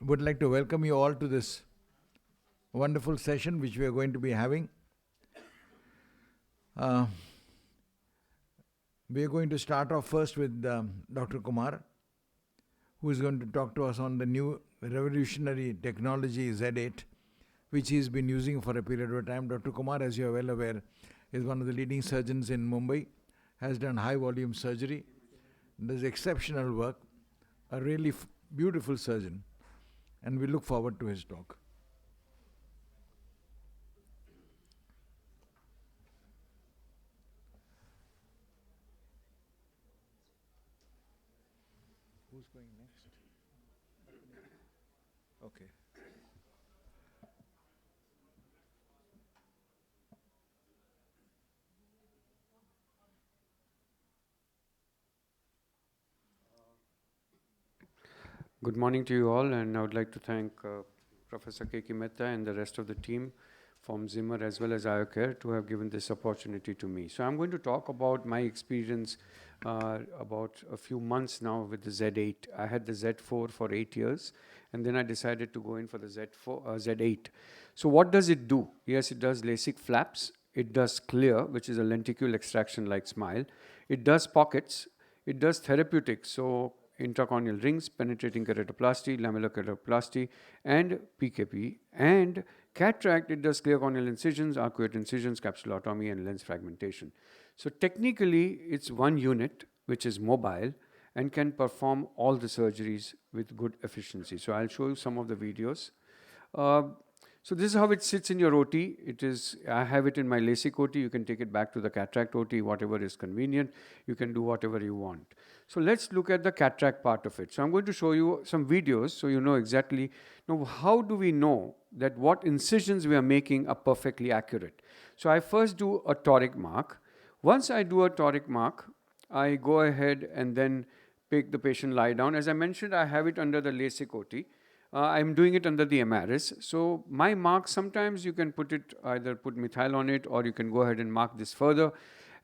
would like to welcome you all to this wonderful session which we are going to be having. We are going to start off first with Dr. Kumar, who is going to talk to us on the new revolutionary technology Z8, which he's been using for a period of time. Dr. Kumar, as you are well aware, is one of the leading surgeons in Mumbai, has done high volume surgery, does exceptional work, a really beautiful surgeon, and we look forward to his talk. Who's going next? Okay. Good morning to you all, and I would like to thank Professor K.K. Mehta and the rest of the team from Zimmer as well as AIOC to have given this opportunity to me. So I'm going to talk about my experience about a few months now with the Z8. I had the Z4 for 8 years, and then I decided to go in for the Z8. So what does it do? Yes, it does Lasik flaps. It does clear, which is a lenticule extraction like smile. It does pockets. It does therapeutics. So intracorneal rings, penetrating keratoplasty, lamellar keratoplasty, and PKP. And cataract, it does clear corneal incisions, arcuate incisions, capsulotomy, and lens fragmentation. So technically, it's one unit which is mobile and can perform all the surgeries with good efficiency. So I'll show you some of the videos. So this is how it sits in your OT. I have it in my Lasik OT. You can take it back to the cataract OT, whatever is convenient. You can do whatever you want. So let's look at the cataract part of it. So I'm going to show you some videos so you know exactly. Now, how do we know that what incisions we are making are perfectly accurate? So I first do a toric mark. Once I do a toric mark, I go ahead and then make the patient lie down. As I mentioned, I have it under the Lasik OT. I'm doing it under the MRS. So my mark, sometimes you can either put methyl on it, or you can go ahead and mark this further.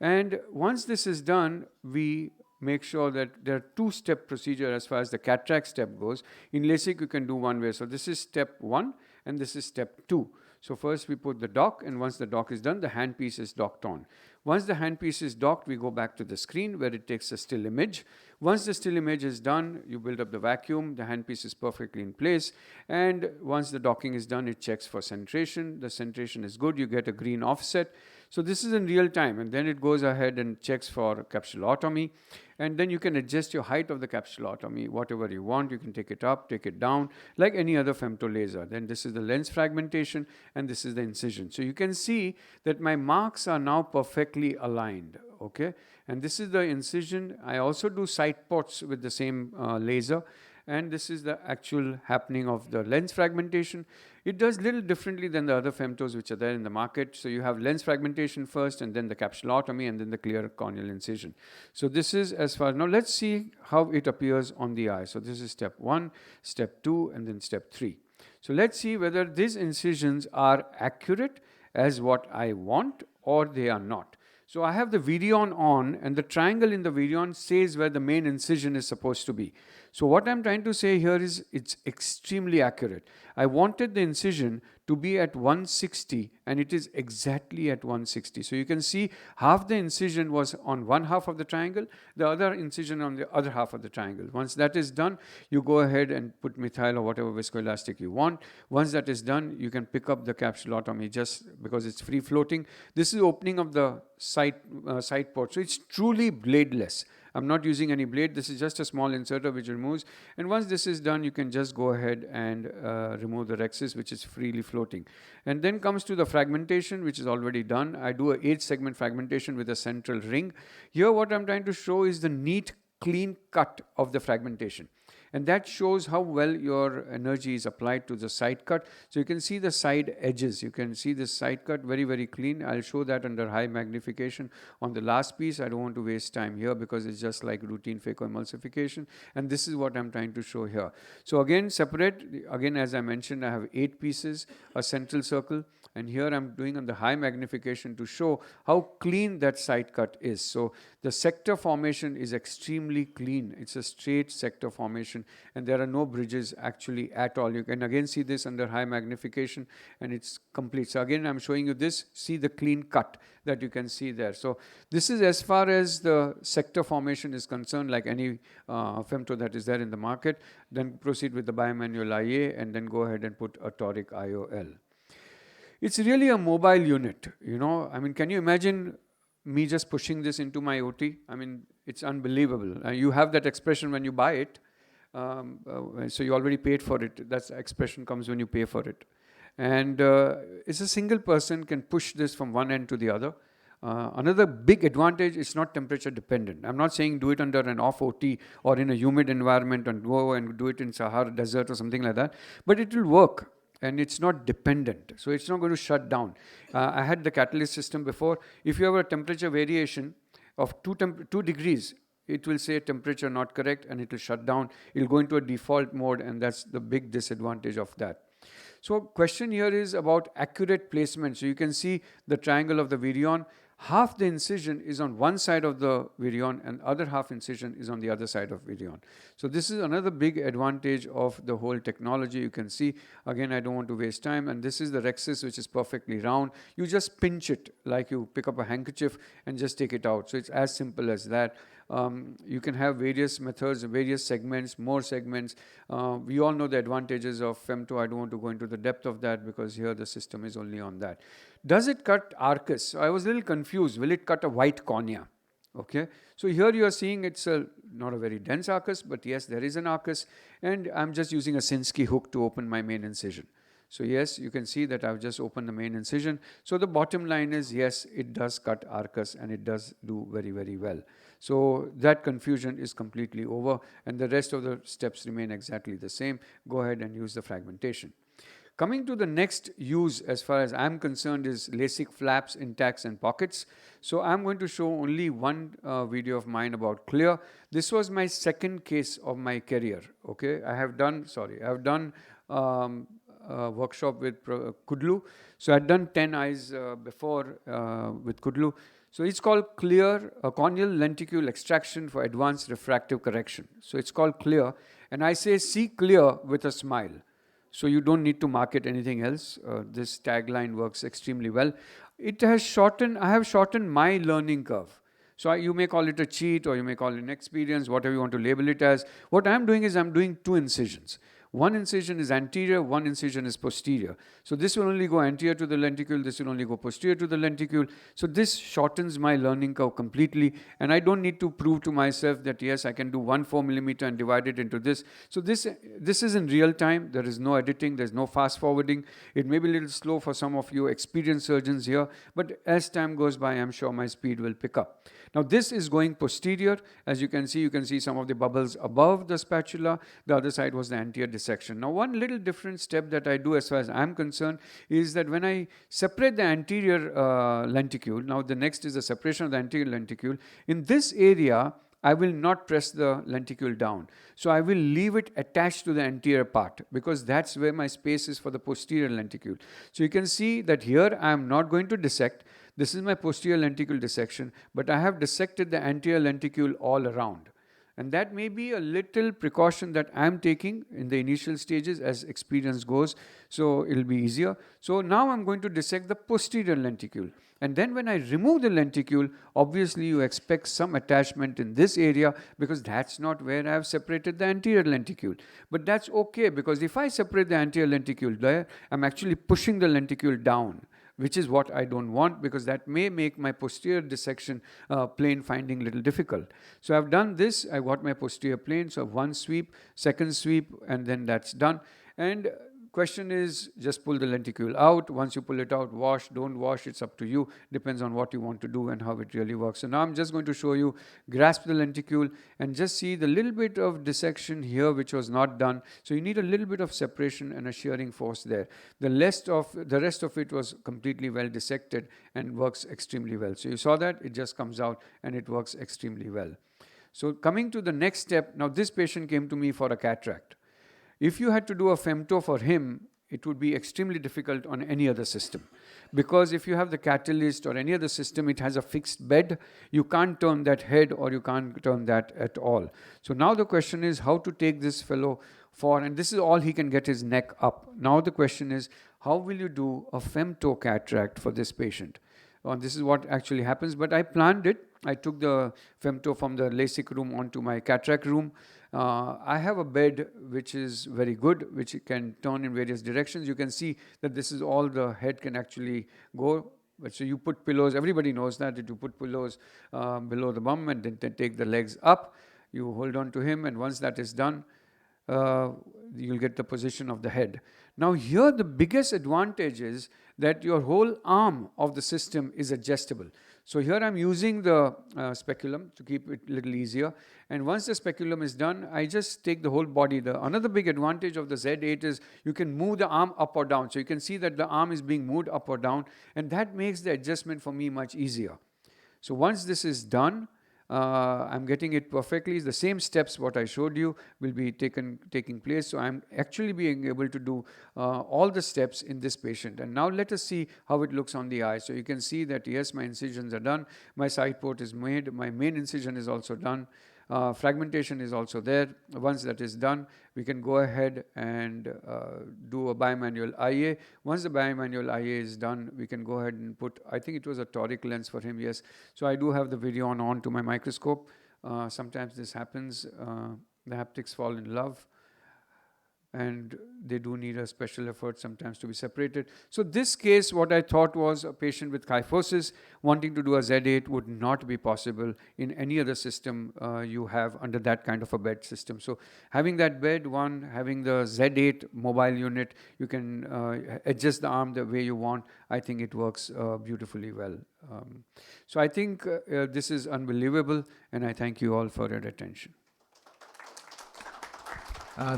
And once this is done, we make sure that there are two-step procedure as far as the cataract step goes. In Lasik, you can do one way. So this is step 1 and this is step 2. So first we put the dock, and once the dock is done, the handpiece is docked on. Once the handpiece is docked, we go back to the screen where it takes a still image. Once the still image is done, you build up the vacuum, the handpiece is perfectly in place, and once the docking is done, it checks for centration. The centration is good, you get a green offset. So this is in real time, and then it goes ahead and checks for capsulotomy, and then you can adjust your height of the capsulotomy, whatever you want. You can take it up, take it down, like any other femto laser. Then this is the lens fragmentation, and this is the incision. So you can see that my marks are now perfectly aligned, okay? And this is the incision. I also do side ports with the same laser, and this is the actual happening of the lens fragmentation. It does little differently than the other femtos which are there in the market. So you have lens fragmentation first, and then the capsulotomy, and then the clear corneal incision. So this is as far. Now let's see how it appears on the eye. So this is step 1, step 2, and then step 3. So let's see whether these incisions are accurate as what I want or they are not. So I have the virion on, and the triangle in the virion says where the main incision is supposed to be. So what I'm trying to say here is it's extremely accurate. I wanted the incision to be at 160, and it is exactly at 160. So you can see half the incision was on one half of the triangle, the other incision on the other half of the triangle. Once that is done, you go ahead and put methyl or whatever viscoelastic you want. Once that is done, you can pick up the capsulotomy just because it's free floating. This is opening of the side port. So it's truly bladeless. I'm not using any blade. This is just a small inserter which removes. And once this is done, you can just go ahead and remove the rhexis, which is freely floating. And then comes to the fragmentation, which is already done. I do a 8-segment fragmentation with a central ring. Here what I'm trying to show is the neat, clean cut of the fragmentation. And that shows how well your energy is applied to the side cut. So you can see the side edges. You can see the side cut very, very clean. I'll show that under high magnification on the last piece. I don't want to waste time here because it's just like routine phacoemulsification. And this is what I'm trying to show here. So again, separate. Again, as I mentioned, I have 8 pieces, a central circle, And here I'm doing on the high magnification to show how clean that side cut is. So the sector formation is extremely clean. It's a straight sector formation, and there are no bridges actually at all. You can again see this under high magnification, and it's complete. So again, I'm showing you this. See the clean cut that you can see there. So this is as far as the sector formation is concerned, like any femto that is there in the market. Then proceed with the bimanual IA, and then go ahead and put a toric IOL. It's really a mobile unit, you know. I mean, can you imagine me just pushing this into my OT? I mean, it's unbelievable. You have that expression when you buy it. So you already paid for it. That expression comes when you pay for it. And it's a single person can push this from one end to the other. Another big advantage, it's not temperature dependent. I'm not saying do it under an off OT or in a humid environment and go and do it in Sahara Desert or something like that. But it will work. And it's not dependent, so it's not going to shut down. I had the catalyst system before. If you have a temperature variation of 2 degrees, it will say temperature not correct, and it will shut down. It will go into a default mode, and that's the big disadvantage of that. So question here is about accurate placement. So you can see the triangle of the virion. Half the incision is on one side of the virion, and other half incision is on the other side of virion. So this is another big advantage of the whole technology. You can see, again, I don't want to waste time, and this is the rhexis, which is perfectly round. You just pinch it like you pick up a handkerchief and just take it out. So it's as simple as that. You can have various methods, various segments, more segments. We all know the advantages of femto. I don't want to go into the depth of that because here the system is only on that. Does it cut arcus? So I was a little confused. Will it cut a white cornea? Okay. So here you are seeing it's not a very dense arcus, but yes, there is an arcus. And I'm just using a Sinskey hook to open my main incision. So yes, you can see that I've just opened the main incision. So the bottom line is, yes, it does cut arcus, and it does do very, very well. So that confusion is completely over, and the rest of the steps remain exactly the same. Go ahead and use the fragmentation. Coming to the next use, as far as I'm concerned, is Lasik flaps, intacts, and pockets. So I'm going to show only one video of mine about clear. This was my second case of my career. Okay, I have done workshop with Kudlu. So I'd done 10 eyes before with Kudlu. So it's called clear corneal lenticule extraction for advanced refractive correction. So it's called clear, and I say see clear with a smile. So you don't need to market anything else. This tagline works extremely well. It has shortened, I have shortened my learning curve. So you may call it a cheat, or you may call it an experience, whatever you want to label it as. What I'm doing is I'm doing 2 incisions. One incision is anterior, one incision is posterior. So this will only go anterior to the lenticule, this will only go posterior to the lenticule. So this shortens my learning curve completely, and I don't need to prove to myself that yes, I can do 1 4mm and divide it into this. So this is in real time. There is no editing, there's no fast forwarding. It may be a little slow for some of you experienced surgeons here, but as time goes by, I'm sure my speed will pick up. Now this is going posterior. As you can see some of the bubbles above the spatula. The other side was the anterior dissection. Now one little different step that I do as far as I'm concerned is that when I separate the anterior lenticule, now the next is the separation of the anterior lenticule. In this area, I will not press the lenticule down. So I will leave it attached to the anterior part, because that's where my space is for the posterior lenticule. So you can see that here I am not going to dissect. This is my posterior lenticule dissection, but I have dissected the anterior lenticule all around. And that may be a little precaution that I am taking in the initial stages as experience goes, so it will be easier. So now I'm going to dissect the posterior lenticule. And then when I remove the lenticule, obviously you expect some attachment in this area, because that's not where I have separated the anterior lenticule. But that's okay, because if I separate the anterior lenticule there, I'm actually pushing the lenticule down, which is what I don't want, because that may make my posterior dissection plane finding a little difficult. So I've done this, I got my posterior plane, so one sweep, second sweep, and then that's done. And question is, just pull the lenticule out. Once you pull it out, wash, don't wash, it's up to you. Depends on what you want to do and how it really works. So now I'm just going to show you, grasp the lenticule and just see the little bit of dissection here which was not done. So you need a little bit of separation and a shearing force there. The rest of it was completely well dissected and works extremely well. So you saw that, it just comes out and it works extremely well. So coming to the next step, now this patient came to me for a cataract. If you had to do a femto for him, it would be extremely difficult on any other system. Because if you have the catalyst or any other system, it has a fixed bed. You can't turn that head or you can't turn that at all. So now the question is how to take this fellow for, and this is all he can get his neck up. Now the question is, how will you do a femto cataract for this patient? This is what actually happens, but I planned it. I took the femto from the Lasik room onto my cataract room. I have a bed which is very good, which can turn in various directions. You can see that this is all the head can actually go. But so you put pillows, everybody knows that you put pillows below the bum and then take the legs up. You hold on to him, and once that is done, you'll get the position of the head. Now here the biggest advantage is that your whole arm of the system is adjustable. So here I'm using the speculum to keep it a little easier. And once the speculum is done, I just take the whole body. Another big advantage of the Z8 is you can move the arm up or down. So you can see that the arm is being moved up or down, and that makes the adjustment for me much easier. So once this is done, I'm getting it perfectly. The same steps what I showed you will be taking place. So I'm actually being able to do all the steps in this patient. And now let us see how it looks on the eye. So you can see that yes, my incisions are done. My side port is made. My main incision is also done. Fragmentation is also there. Once that is done, we can go ahead and do a bimanual IA. Once the bimanual IA is done, we can go ahead and put, I think it was a toric lens for him, yes. So I do have the video on to my microscope. Sometimes this happens. The haptics fall in love, and they do need a special effort sometimes to be separated. So this case, what I thought was a patient with kyphosis wanting to do a Z8 would not be possible in any other system you have under that kind of a bed system. So having that bed, having the Z8 mobile unit, you can adjust the arm the way you want. I think it works beautifully well. So I think this is unbelievable, and I thank you all for your attention.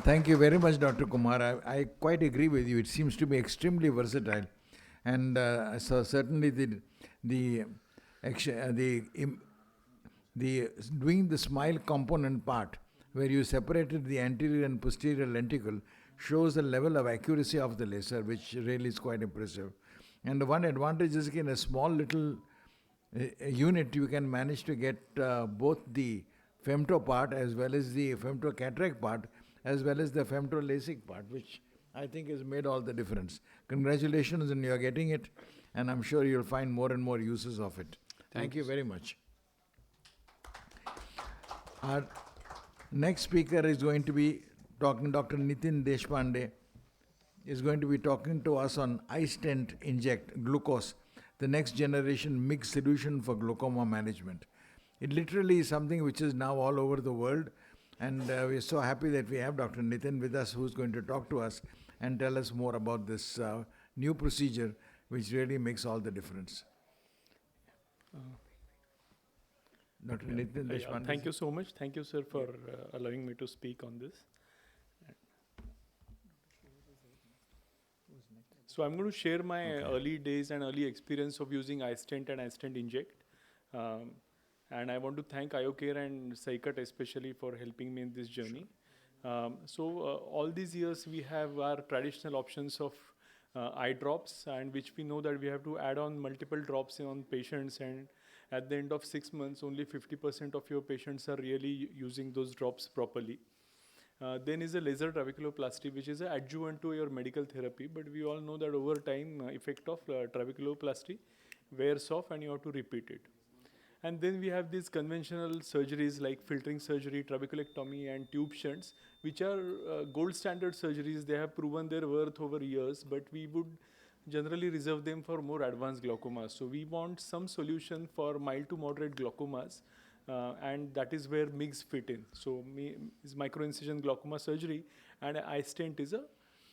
Thank you very much, Dr. Kumar. I quite agree with you. It seems to be extremely versatile, and so certainly the doing the smile component part, where you separated the anterior and posterior lenticule, shows the level of accuracy of the laser, which really is quite impressive. And the one advantage is, in a small little unit, you can manage to get both the femto part as well as the femto cataract part, as well as the femto Lasik part, which I think has made all the difference. Congratulations, and you're getting it, and I'm sure you'll find more and more uses of it. Thank you very much. Our next speaker is going to be talking, Dr. Nitin Deshpande is going to be talking to us on iStent Inject Glucose, the next generation mixed solution for glaucoma management. It literally is something which is now all over the world. And we're so happy that we have Dr. Nitin with us, who's going to talk to us and tell us more about this new procedure, which really makes all the difference. Dr. Nitin Deshpande. Thank you so much. Thank you, sir, for allowing me to speak on this. So I'm going to share my early days and early experience of using iStent and iStent Inject. And I want to thank AIOC and SAICAT especially for helping me in this journey. All these years we have our traditional options of eye drops, and which we know that we have to add on multiple drops on patients, and at the end of 6 months only 50% of your patients are really using those drops properly. Then is a laser traviculoplasty, which is an adjuvant to your medical therapy, but we all know that over time effect of traviculoplasty wears off and you have to repeat it. And then we have these conventional surgeries like filtering surgery, trabeculectomy, and tube shunts, which are gold standard surgeries. They have proven their worth over years, but we would generally reserve them for more advanced glaucomas. So we want some solution for mild to moderate glaucomas, and that is where MIGS fit in. So is microincision glaucoma surgery, and iStent is a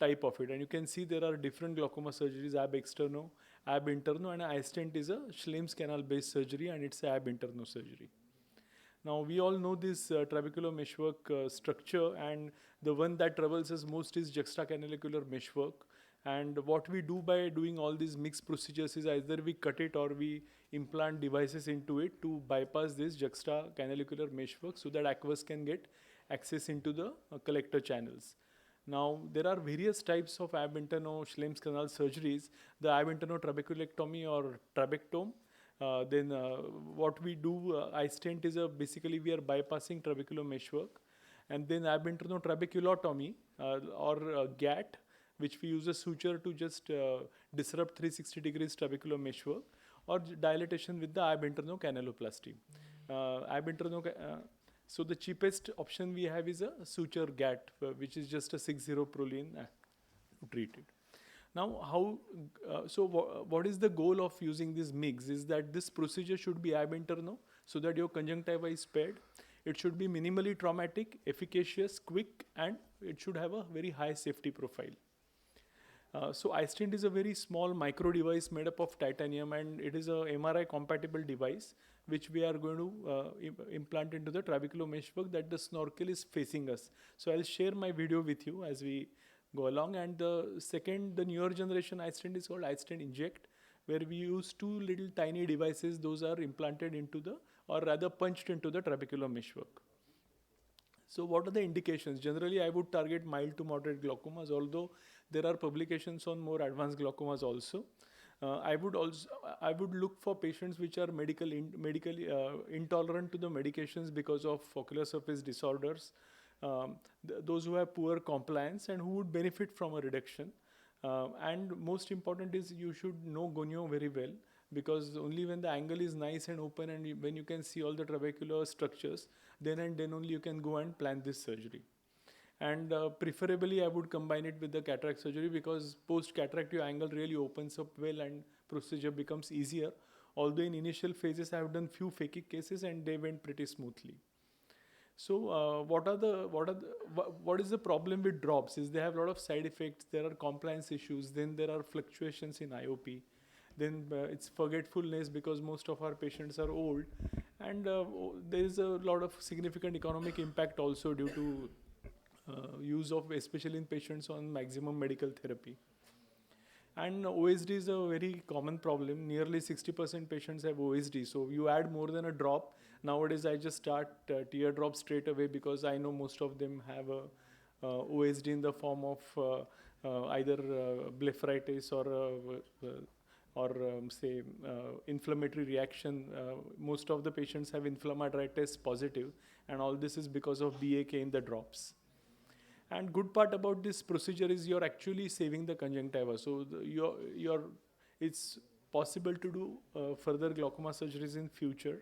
type of it. And you can see there are different glaucoma surgeries, ab externo, ab interno, and iStent is a Schlemm's canal based surgery, and it's ab interno surgery. Now we all know this trabecular meshwork structure, and the one that troubles us most is juxtacanalicular meshwork. And what we do by doing all these mixed procedures is either we cut it or we implant devices into it to bypass this juxtacanalicular meshwork so that aqueous can get access into the collector channels. Now, there are various types of ab interno Schlemm's canal surgeries, the ab interno trabeculectomy or trabectome. What we do, iStent is basically we are bypassing trabecular meshwork. And then ab interno trabeculotomy or GAT, which we use a suture to just disrupt 360 degrees trabecular meshwork, or dilatation with the ab interno canaloplasty. So the cheapest option we have is a suture GAT, which is just a 6-0 Prolene to treat it. Now, what is the goal of using these MIGs? Is that this procedure should be ab interno, so that your conjunctiva is spared. It should be minimally traumatic, efficacious, quick, and it should have a very high safety profile. So iStent is a very small micro device made up of titanium, and it is a MRI compatible device which we are going to implant into the trabecular meshwork that the snorkel is facing us. So I'll share my video with you as we go along. And the newer generation iStent is called iStent Inject, where we use two little tiny devices. Those are implanted into or rather punched into the trabecular meshwork. So what are the indications? Generally, I would target mild to moderate glaucomas, although there are publications on more advanced glaucomas also. I would look for patients which are medically intolerant to the medications because of ocular surface disorders, those who have poor compliance and who would benefit from a reduction. And most important is you should know gonio very well, because only when the angle is nice and open and when you can see all the trabecular structures, then only you can go and plan this surgery. And preferably I would combine it with the cataract surgery, because post-cataract your angle really opens up well and procedure becomes easier. Although in initial phases I have done few phakic cases and they went pretty smoothly. So what is the problem with drops? Is they have a lot of side effects, there are compliance issues, then there are fluctuations in IOP. Then it's forgetfulness, because most of our patients are old, and there is a lot of significant economic impact also due to use of, especially in patients on maximum medical therapy. And OSD is a very common problem. Nearly 60% patients have OSD. So you add more than a drop. Nowadays I just start teardrop straight away, because I know most of them have a OSD in the form of either blepharitis or inflammatory reaction. Most of the patients have inflammatory test positive, and all this is because of BAK in the drops. And good part about this procedure is you're actually saving the conjunctiva. So it's possible to do further glaucoma surgeries in future.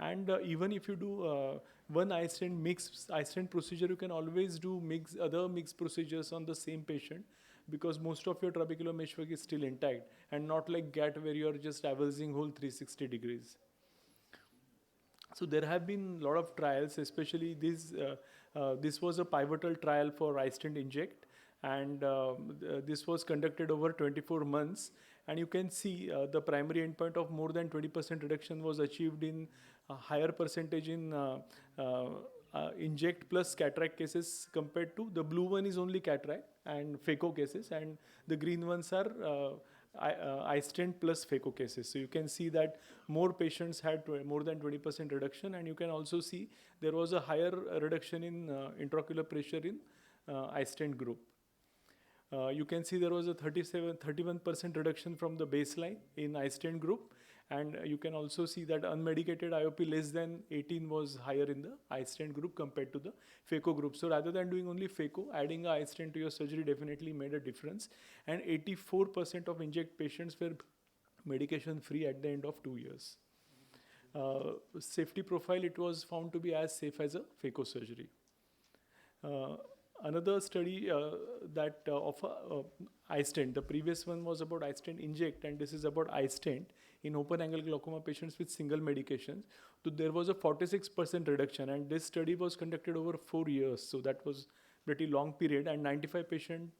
And even if you do one iStent procedure, you can always do other mixed procedures on the same patient, because most of your trabecular meshwork is still intact, and not like GAT where you're just avulsing whole 360 degrees. So there have been a lot of trials, especially this was a pivotal trial for iStent Inject, and this was conducted over 24 months. And you can see the primary endpoint of more than 20% reduction was achieved in a higher percentage in Inject plus cataract cases compared to the blue one is only cataract and phaco cases, and the green ones are iStent plus phaco cases. So you can see that more patients had more than 20% reduction, and you can also see there was a higher reduction in intraocular pressure in iStent group. You can see there was a 31% reduction from the baseline in iStent group, and you can also see that unmedicated IOP less than 18 was higher in the iStent group compared to the phaco group. So rather than doing only phaco, adding a iStent to your surgery definitely made a difference. And 84% of Inject patients were medication free at the end of 2 years. Safety profile, it was found to be as safe as a phaco surgery. Another study that of iStent, the previous one was about iStent Inject, and this is about iStent in open angle glaucoma patients with single medications. So there was a 46% reduction, and this study was conducted over 4 years. So that was pretty long period, and 95%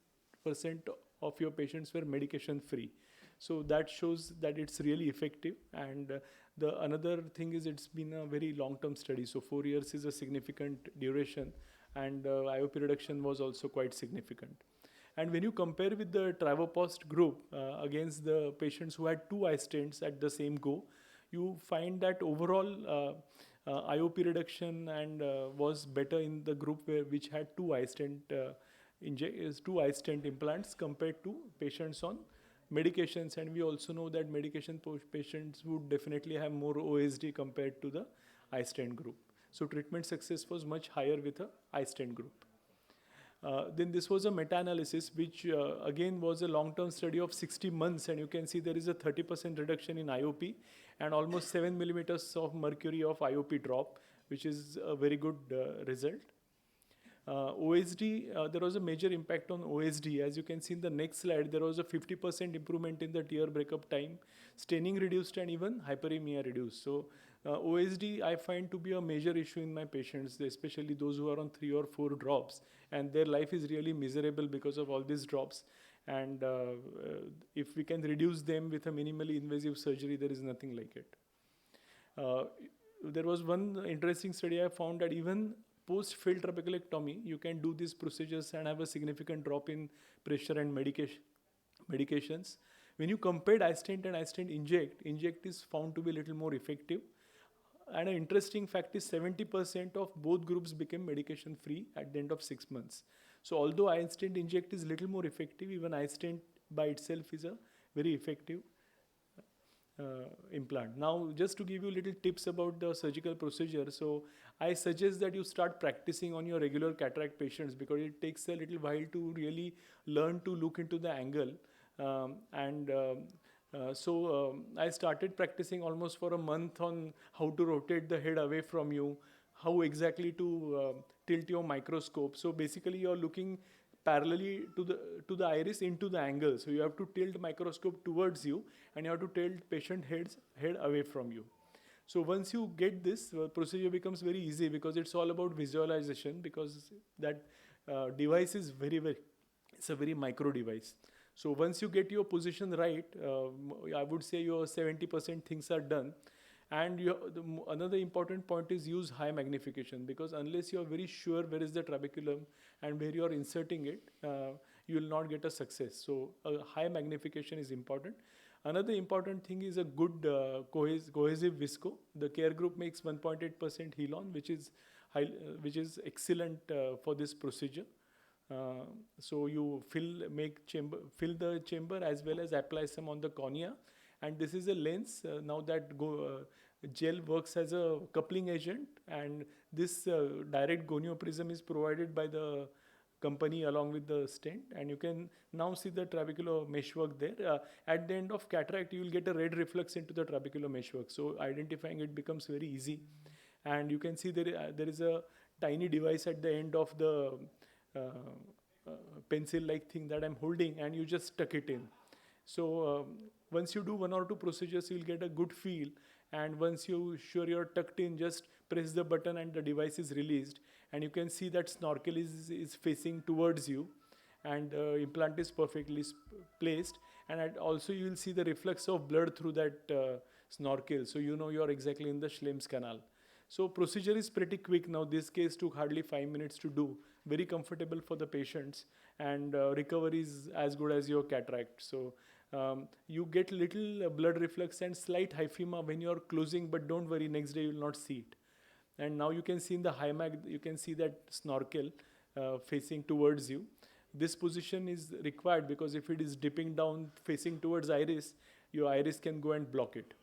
of your patients were medication free. So that shows that it's really effective. And the another thing is it's been a very long-term study. So 4 years is a significant duration, and IOP reduction was also quite significant. And when you compare with the Travopost group against the patients who had 2 iStents at the same go, you find that overall IOP reduction and was better in the group which had 2 iStent two eye stent implants compared to patients on medications, and we also know that medication patients would definitely have more OSD compared to the eye stent group. So treatment success was much higher with a eye stent group. Then this was a meta-analysis which again was a long-term study of 60 months, and you can see there is a 30% reduction in IOP and almost 7 millimeters of mercury of IOP drop, which is a very good result. OSD, there was a major impact on OSD. As you can see in the next slide, there was a 50% improvement in the tear breakup time, staining reduced, and even hyperemia reduced. So OSD I find to be a major issue in my patients, especially those who are on 3 or 4 drops, and their life is really miserable because of all these drops. And if we can reduce them with a minimally invasive surgery, there is nothing like it. There was one interesting study I found that even post-failed trabeculectomy, you can do these procedures and have a significant drop in pressure and medications. When you compare eye stent and eye stent inject is found to be a little more effective. And an interesting fact is 70% of both groups became medication free at the end of 6 months. So although eye stent inject is little more effective, even eye stent by itself is a very effective implant. Now, just to give you little tips about the surgical procedure, so I suggest that you start practicing on your regular cataract patients because it takes a little while to really learn to look into the angle. I started practicing almost for a month on how to rotate the head away from you, how exactly to tilt your microscope. So basically you're looking parallelly to the iris into the angle. So you have to tilt microscope towards you and you have to tilt patient head away from you. So once you get this, procedure becomes very easy because it's all about visualization, because that device is it's a very micro device. So once you get your position right, I would say your 70% things are done. And another important point is use high magnification, because unless you are very sure where is the trabeculum and where you are inserting it, you will not get a success. So a high magnification is important. Another important thing is a good cohesive visco. The CARE group makes 1.8% Helon, which is excellent for this procedure. So you fill the chamber as well as apply some on the cornea. And this is a lens. Now that gel works as a coupling agent, and this direct gonioprism is provided by the company along with the stent, and you can now see the trabecular meshwork there. At the end of cataract, you will get a red reflex into the trabecular meshwork. So identifying it becomes very easy. And you can see there is a tiny device at the end of the pencil-like thing that I'm holding, and you just tuck it in. So once you do 1 or 2 procedures, you'll get a good feel. And once you're tucked in, just press the button and the device is released. And you can see that snorkel is facing towards you, and implant is perfectly placed. And also you will see the reflex of blood through that snorkel. So you know you're exactly in the Schlemm's canal. So procedure is pretty quick now. This case took hardly 5 minutes to do. Very comfortable for the patients, and recovery is as good as your cataract. So you get little blood reflex and slight hyphema when you're closing, but don't worry, next day you will not see it. And now you can see in the high mag, you can see that snorkel facing towards you. This position is required because if it is dipping down facing towards iris, your iris can go and block it.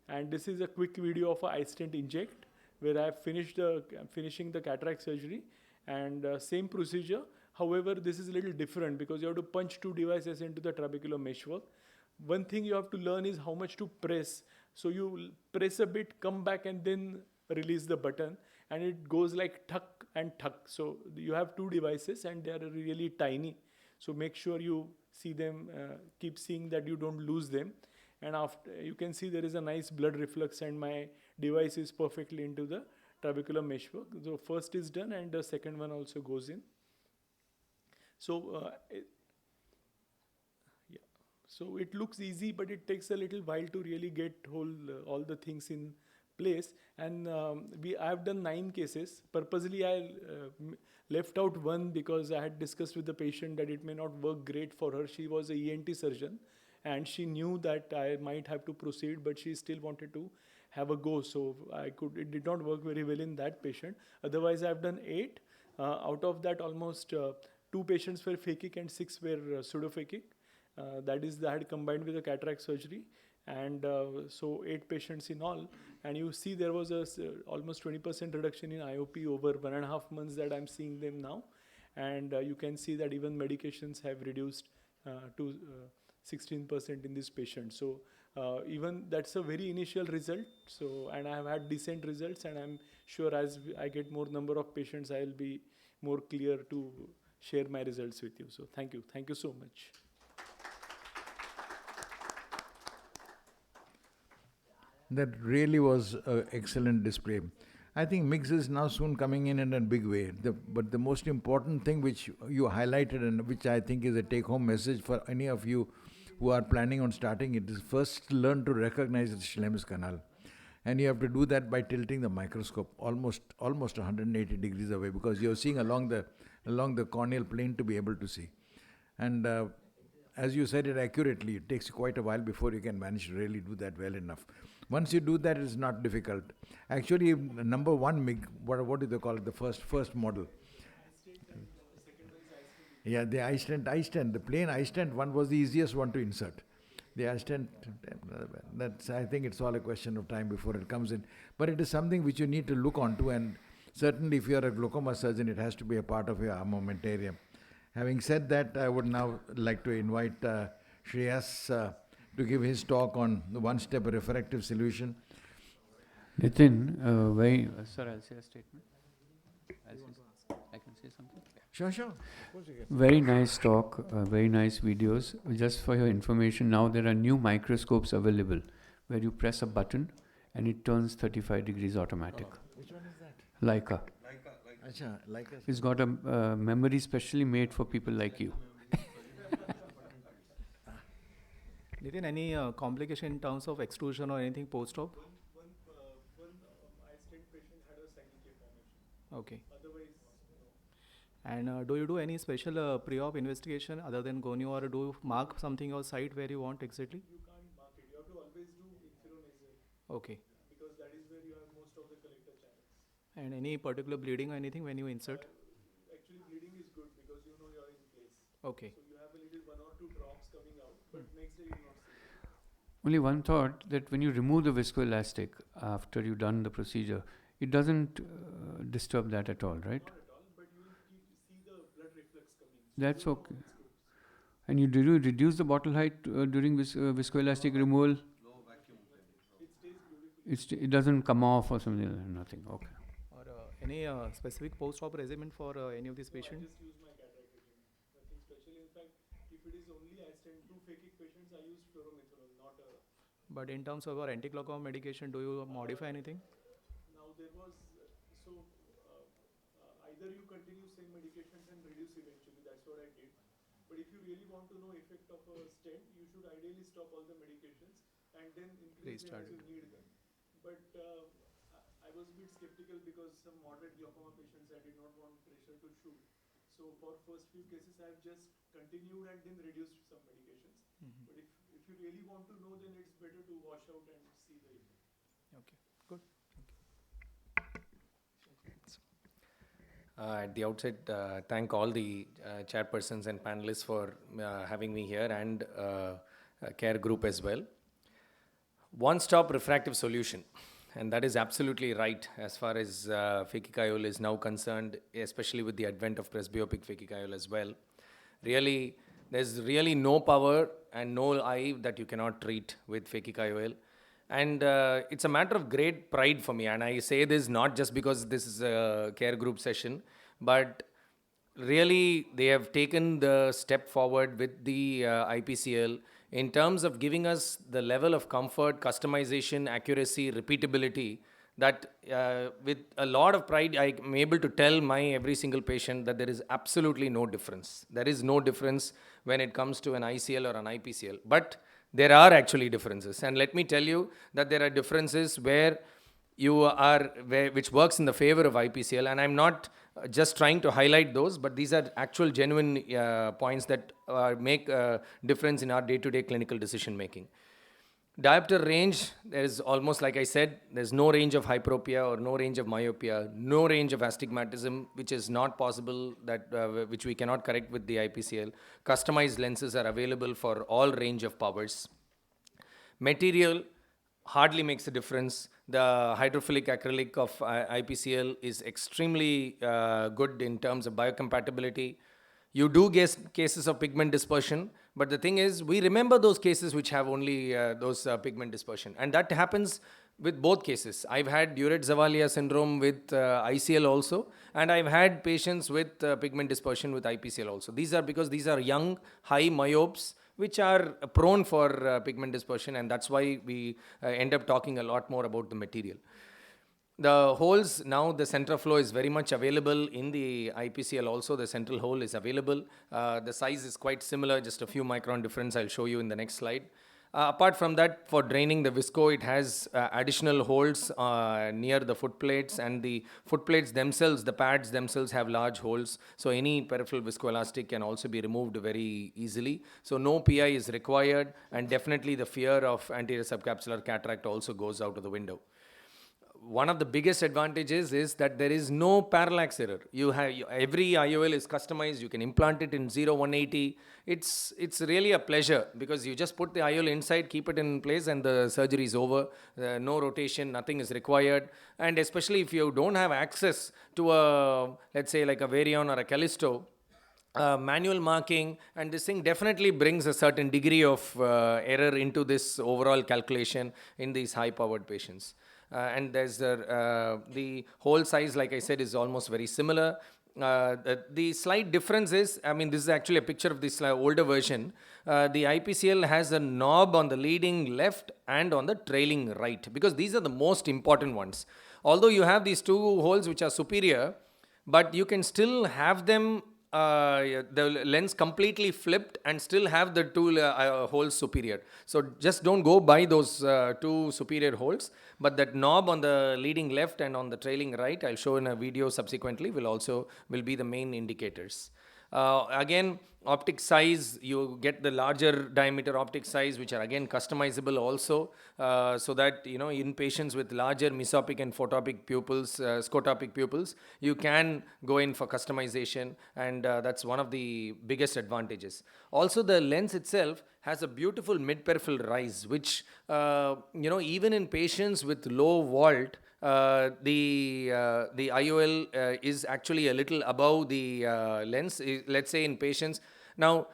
And this is a quick video of a eye stent inject where I have finishing the cataract surgery, and same procedure. However, this is a little different because you have to punch 2 devices into the trabecular meshwork. One thing you have to learn is how much to press. So you press a bit, come back, and then release the button, and it goes like tuck and tuck. So you have 2 devices and they are really tiny. So make sure you see them, keep seeing that you don't lose them. And after, you can see there is a nice blood reflex and my device is perfectly into the trabecular meshwork. So first is done and the second one also goes in. So so it looks easy, but it takes a little while to really get all the things in place. And I have done 9 cases. Purposely I left out one because I had discussed with the patient that it may not work great for her. She was a ENT surgeon and she knew that I might have to proceed, but she still wanted to have a go. So it did not work very well in that patient. Otherwise I've done 8. Out of that almost 2 patients were phakic and 6 were pseudophakic. That is, they had combined with the cataract surgery. And so 8 patients in all. And you see there was a almost 20% reduction in IOP over 1.5 months that I'm seeing them now. And you can see that even medications have reduced to 16% in this patient. So even that's a very initial result. So, and I have had decent results, and I'm sure as I get more number of patients, I'll be more clear to share my results with you. So thank you so much. That really was an excellent display. I think MIGS is now soon coming in a big way. But the most important thing which you highlighted, and which I think is a take-home message for any of you who are planning on starting it, is first learn to recognize the Schlemm's canal. And you have to do that by tilting the microscope almost 180 degrees away, because you're seeing along the corneal plane to be able to see. And as you said it accurately, it takes you quite a while before you can manage to really do that well enough. Once you do that, it's not difficult. Actually, number 1 MIG, what do they call it, the first model? Yeah, the iStent, the plain iStent one was the easiest one to insert. The iStent, I think it's all a question of time before it comes in. But it is something which you need to look onto, and certainly if you're a glaucoma surgeon, it has to be a part of your armamentarium. Having said that, I would now like to invite Shreyas to give his talk on the one-step refractive solution. Nitin, sir, I'll say a statement. I can say something? Sure. Of course you can. Very nice talk, very nice videos. Just for your information, now there are new microscopes available where you press a button and it turns 35 degrees automatic. Which one is that? Leica. Leica. It's got a memory specially made for people like you. Nitin, any complication in terms of extrusion or anything post-op? One iStent patient had a single formation. Okay. Otherwise, no. And do you do any special pre-op investigation other than gonio, or do you mark something or site where you want exactly? You can't mark it. You have to always do infero-nasal. Okay. Because that is where you have most of the collector channels. And any particular bleeding or anything when you insert? Actually, bleeding is good because you know you are in place. Okay. So you have a little 1 or 2 drops coming out, but next day you will not see it. Only one thought, that when you remove the viscoelastic after you've done the procedure, it doesn't disturb that at all, right? Not at all, but you will see the blood reflux coming. So That's you know okay. it's good. And do you reduce the bottle height during viscoelastic removal? It stays beautiful. It doesn't come off or something, nothing, okay. Or any specific post-op regimen for any of these I patients? just use my cataract regimen. Nothing special. In fact, if it is only iStent 2 phakic patients, I use fluoromethanol, not a... But in terms of our anti-glaucoma medication, do you modify anything? Now there was, either you continue same medications and reduce eventually, that's what I did. But if you really want to know effect of a stent, you should ideally stop all the medications and then increase them as you need them. But I was a bit skeptical because some moderate glaucoma patients, I did not want pressure to shoot. So for first few cases, I have just continued and then reduced some medications. But if you really want to know, then it's better to wash out and see the effect. Okay, good. At the outset, thank all the chairpersons and panelists for having me here, and CARE group as well. One-stop refractive solution, and that is absolutely right as far as phakic IOL is now concerned, especially with the advent of presbyopic phakic IOL as well. Really, there's really no power and no eye that you cannot treat with phakic IOL. And it's a matter of great pride for me, and I say this not just because this is a CARE group session, but really they have taken the step forward with the IPCL in terms of giving us the level of comfort, customization, accuracy, repeatability, that with a lot of pride I'm able to tell my every single patient that there is absolutely no difference. There is no difference when it comes to an ICL or an IPCL. But there are actually differences, and let me tell you that there are differences where which works in the favor of IPCL, and I'm not just trying to highlight those, but these are actual genuine points that make a difference in our day-to-day clinical decision making. Diopter range, there is almost, like I said, there's no range of hyperopia or no range of myopia, no range of astigmatism, which is not possible, which we cannot correct with the IPCL. Customized lenses are available for all range of powers. Material hardly makes a difference. The hydrophilic acrylic of IPCL is extremely good in terms of biocompatibility. You do get cases of pigment dispersion, but the thing is, we remember those cases which have only those pigment dispersion, and that happens with both cases. I've had Tourette-Zavalia syndrome with ICL also, and I've had patients with pigment dispersion with IPCL also. These are because these are young, high myopes, which are prone for pigment dispersion, and that's why we end up talking a lot more about the material. The holes, now the central flow is very much available in the IPCL also. The central hole is available. The size is quite similar, just a few micron difference. I'll show you in the next slide. Apart from that, for draining the visco, it has additional holes near the foot plates, and the foot plates themselves, the pads themselves have large holes. So any peripheral viscoelastic can also be removed very easily. So no PI is required, and definitely the fear of anterior subcapsular cataract also goes out of the window. One of the biggest advantages is that there is no parallax error. Every IOL is customized. You can implant it in 0-180. It's really a pleasure, because you just put the IOL inside, keep it in place, and the surgery is over. No rotation, nothing is required. And especially if you don't have access to a, let's say like a Varion or a Callisto, manual marking, and this thing definitely brings a certain degree of error into this overall calculation in these high-powered patients. And there's the hole size, like I said, is almost very similar. The slight difference is, I mean, this is actually a picture of this older version. The IPCL has a knob on the leading left and on the trailing right, because these are the most important ones. Although you have these two holes which are superior, but you can still have them, the lens completely flipped, and still have the two holes superior. So just don't go by those two superior holes, but that knob on the leading left and on the trailing right, I'll show in a video subsequently, will be the main indicators. Again, optic size, you get the larger diameter optic size, which are again customizable also, so that, you know, in patients with larger mesopic and photopic pupils, scotopic pupils, you can go in for customization, and that's one of the biggest advantages. Also, the lens itself has a beautiful mid-peripheral rise, which, even in patients with low vault, the IOL is actually a little above the lens, let's say in patients. Now,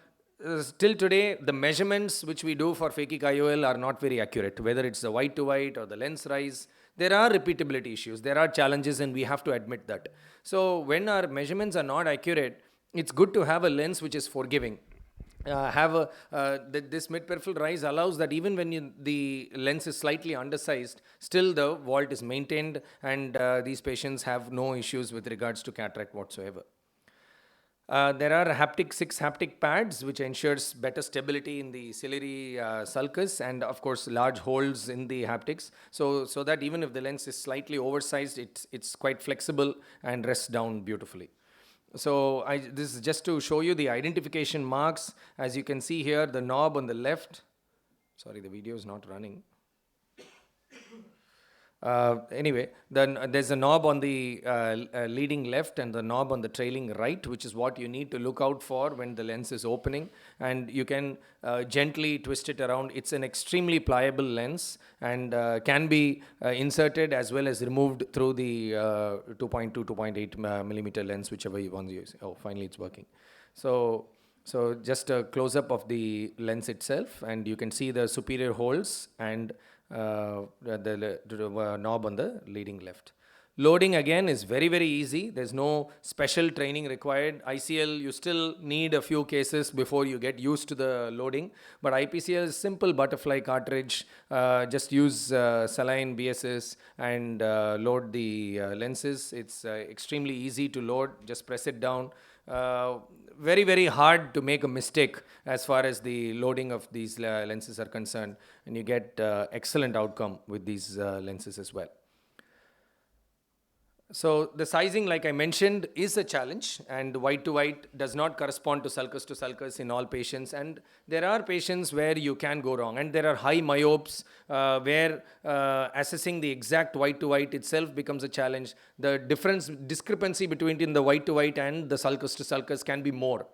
still today, the measurements which we do for phakic IOL are not very accurate, whether it's the white to white or the lens rise. There are repeatability issues, there are challenges, and we have to admit that. So when our measurements are not accurate, it's good to have a lens which is forgiving. This mid-peripheral rise allows that even when the lens is slightly undersized, still the vault is maintained, and these patients have no issues with regards to cataract whatsoever. There are 6 haptic pads, which ensures better stability in the ciliary sulcus, and of course large holes in the haptics, so that even if the lens is slightly oversized, it's quite flexible and rests down beautifully. So this is just to show you the identification marks. As you can see here, the knob on the left, sorry, the video is not running. Anyway, then there's a knob on the leading left and the knob on the trailing right, which is what you need to look out for when the lens is opening, and you can gently twist it around. It's an extremely pliable lens, and can be inserted as well as removed through the 2.2, 2.8 millimeter lens, whichever you want to use. Oh, finally it's working. So just a close-up of the lens itself, and you can see the superior holes and the knob on the leading left. Loading again is very, very easy. There's no special training required. ICL, you still need a few cases before you get used to the loading, but IPCL is simple butterfly cartridge. Just use saline BSS and load the lenses. It's extremely easy to load. Just press it down. Very, very hard to make a mistake as far as the loading of these lenses are concerned, and you get excellent outcome with these lenses as well. So the sizing, like I mentioned, is a challenge, and white to white does not correspond to sulcus in all patients, and there are patients where you can go wrong, and there are high myopes where assessing the exact white to white itself becomes a challenge. The discrepancy between the white to white and the sulcus to sulcus can be more.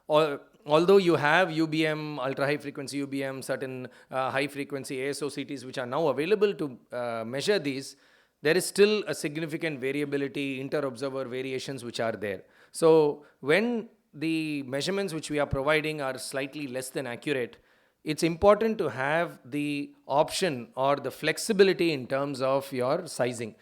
Although you have UBM, ultra high frequency UBM, certain high frequency ASOCTs which are now available to measure these, there is still a significant variability, inter-observer variations which are there. So when the measurements which we are providing are slightly less than accurate, it's important to have the option or the flexibility in terms of your sizing.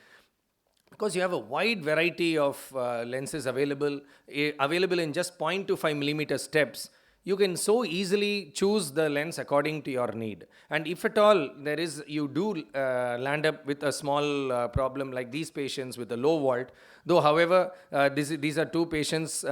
Because you have a wide variety of lenses available in just 0.25 millimeter steps, you can so easily choose the lens according to your need. And if at all you do land up with a small problem like these patients with a low vault, though however these are two patients, two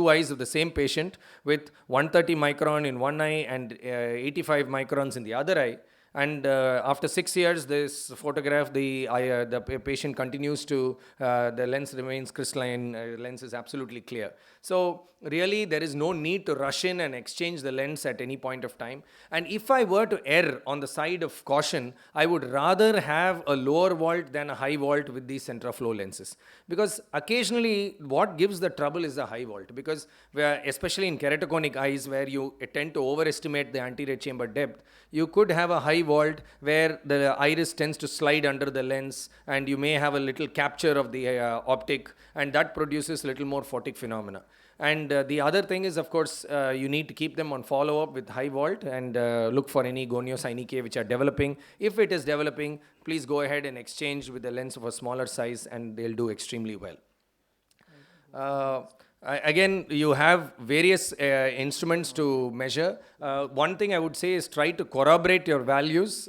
eyes of the same patient with 130 micron in one eye and 85 microns in the other eye. And after 6 years, this photograph, the patient continues to, the lens remains crystalline, lens is absolutely clear. So really, there is no need to rush in and exchange the lens at any point of time. And if I were to err on the side of caution, I would rather have a lower vault than a high vault with these centraflow lenses. Because occasionally, what gives the trouble is the high vault. Because especially in keratoconic eyes, where you tend to overestimate the anterior chamber depth, you could have a high vault where the iris tends to slide under the lens, and you may have a little capture of the optic, and that produces a little more photic phenomena. And the other thing is, of course, you need to keep them on follow-up with high vault and look for any goniosynechiae which are developing. If it is developing, please go ahead and exchange with a lens of a smaller size, and they'll do extremely well. Again, you have various instruments to measure. One thing I would say is try to corroborate your values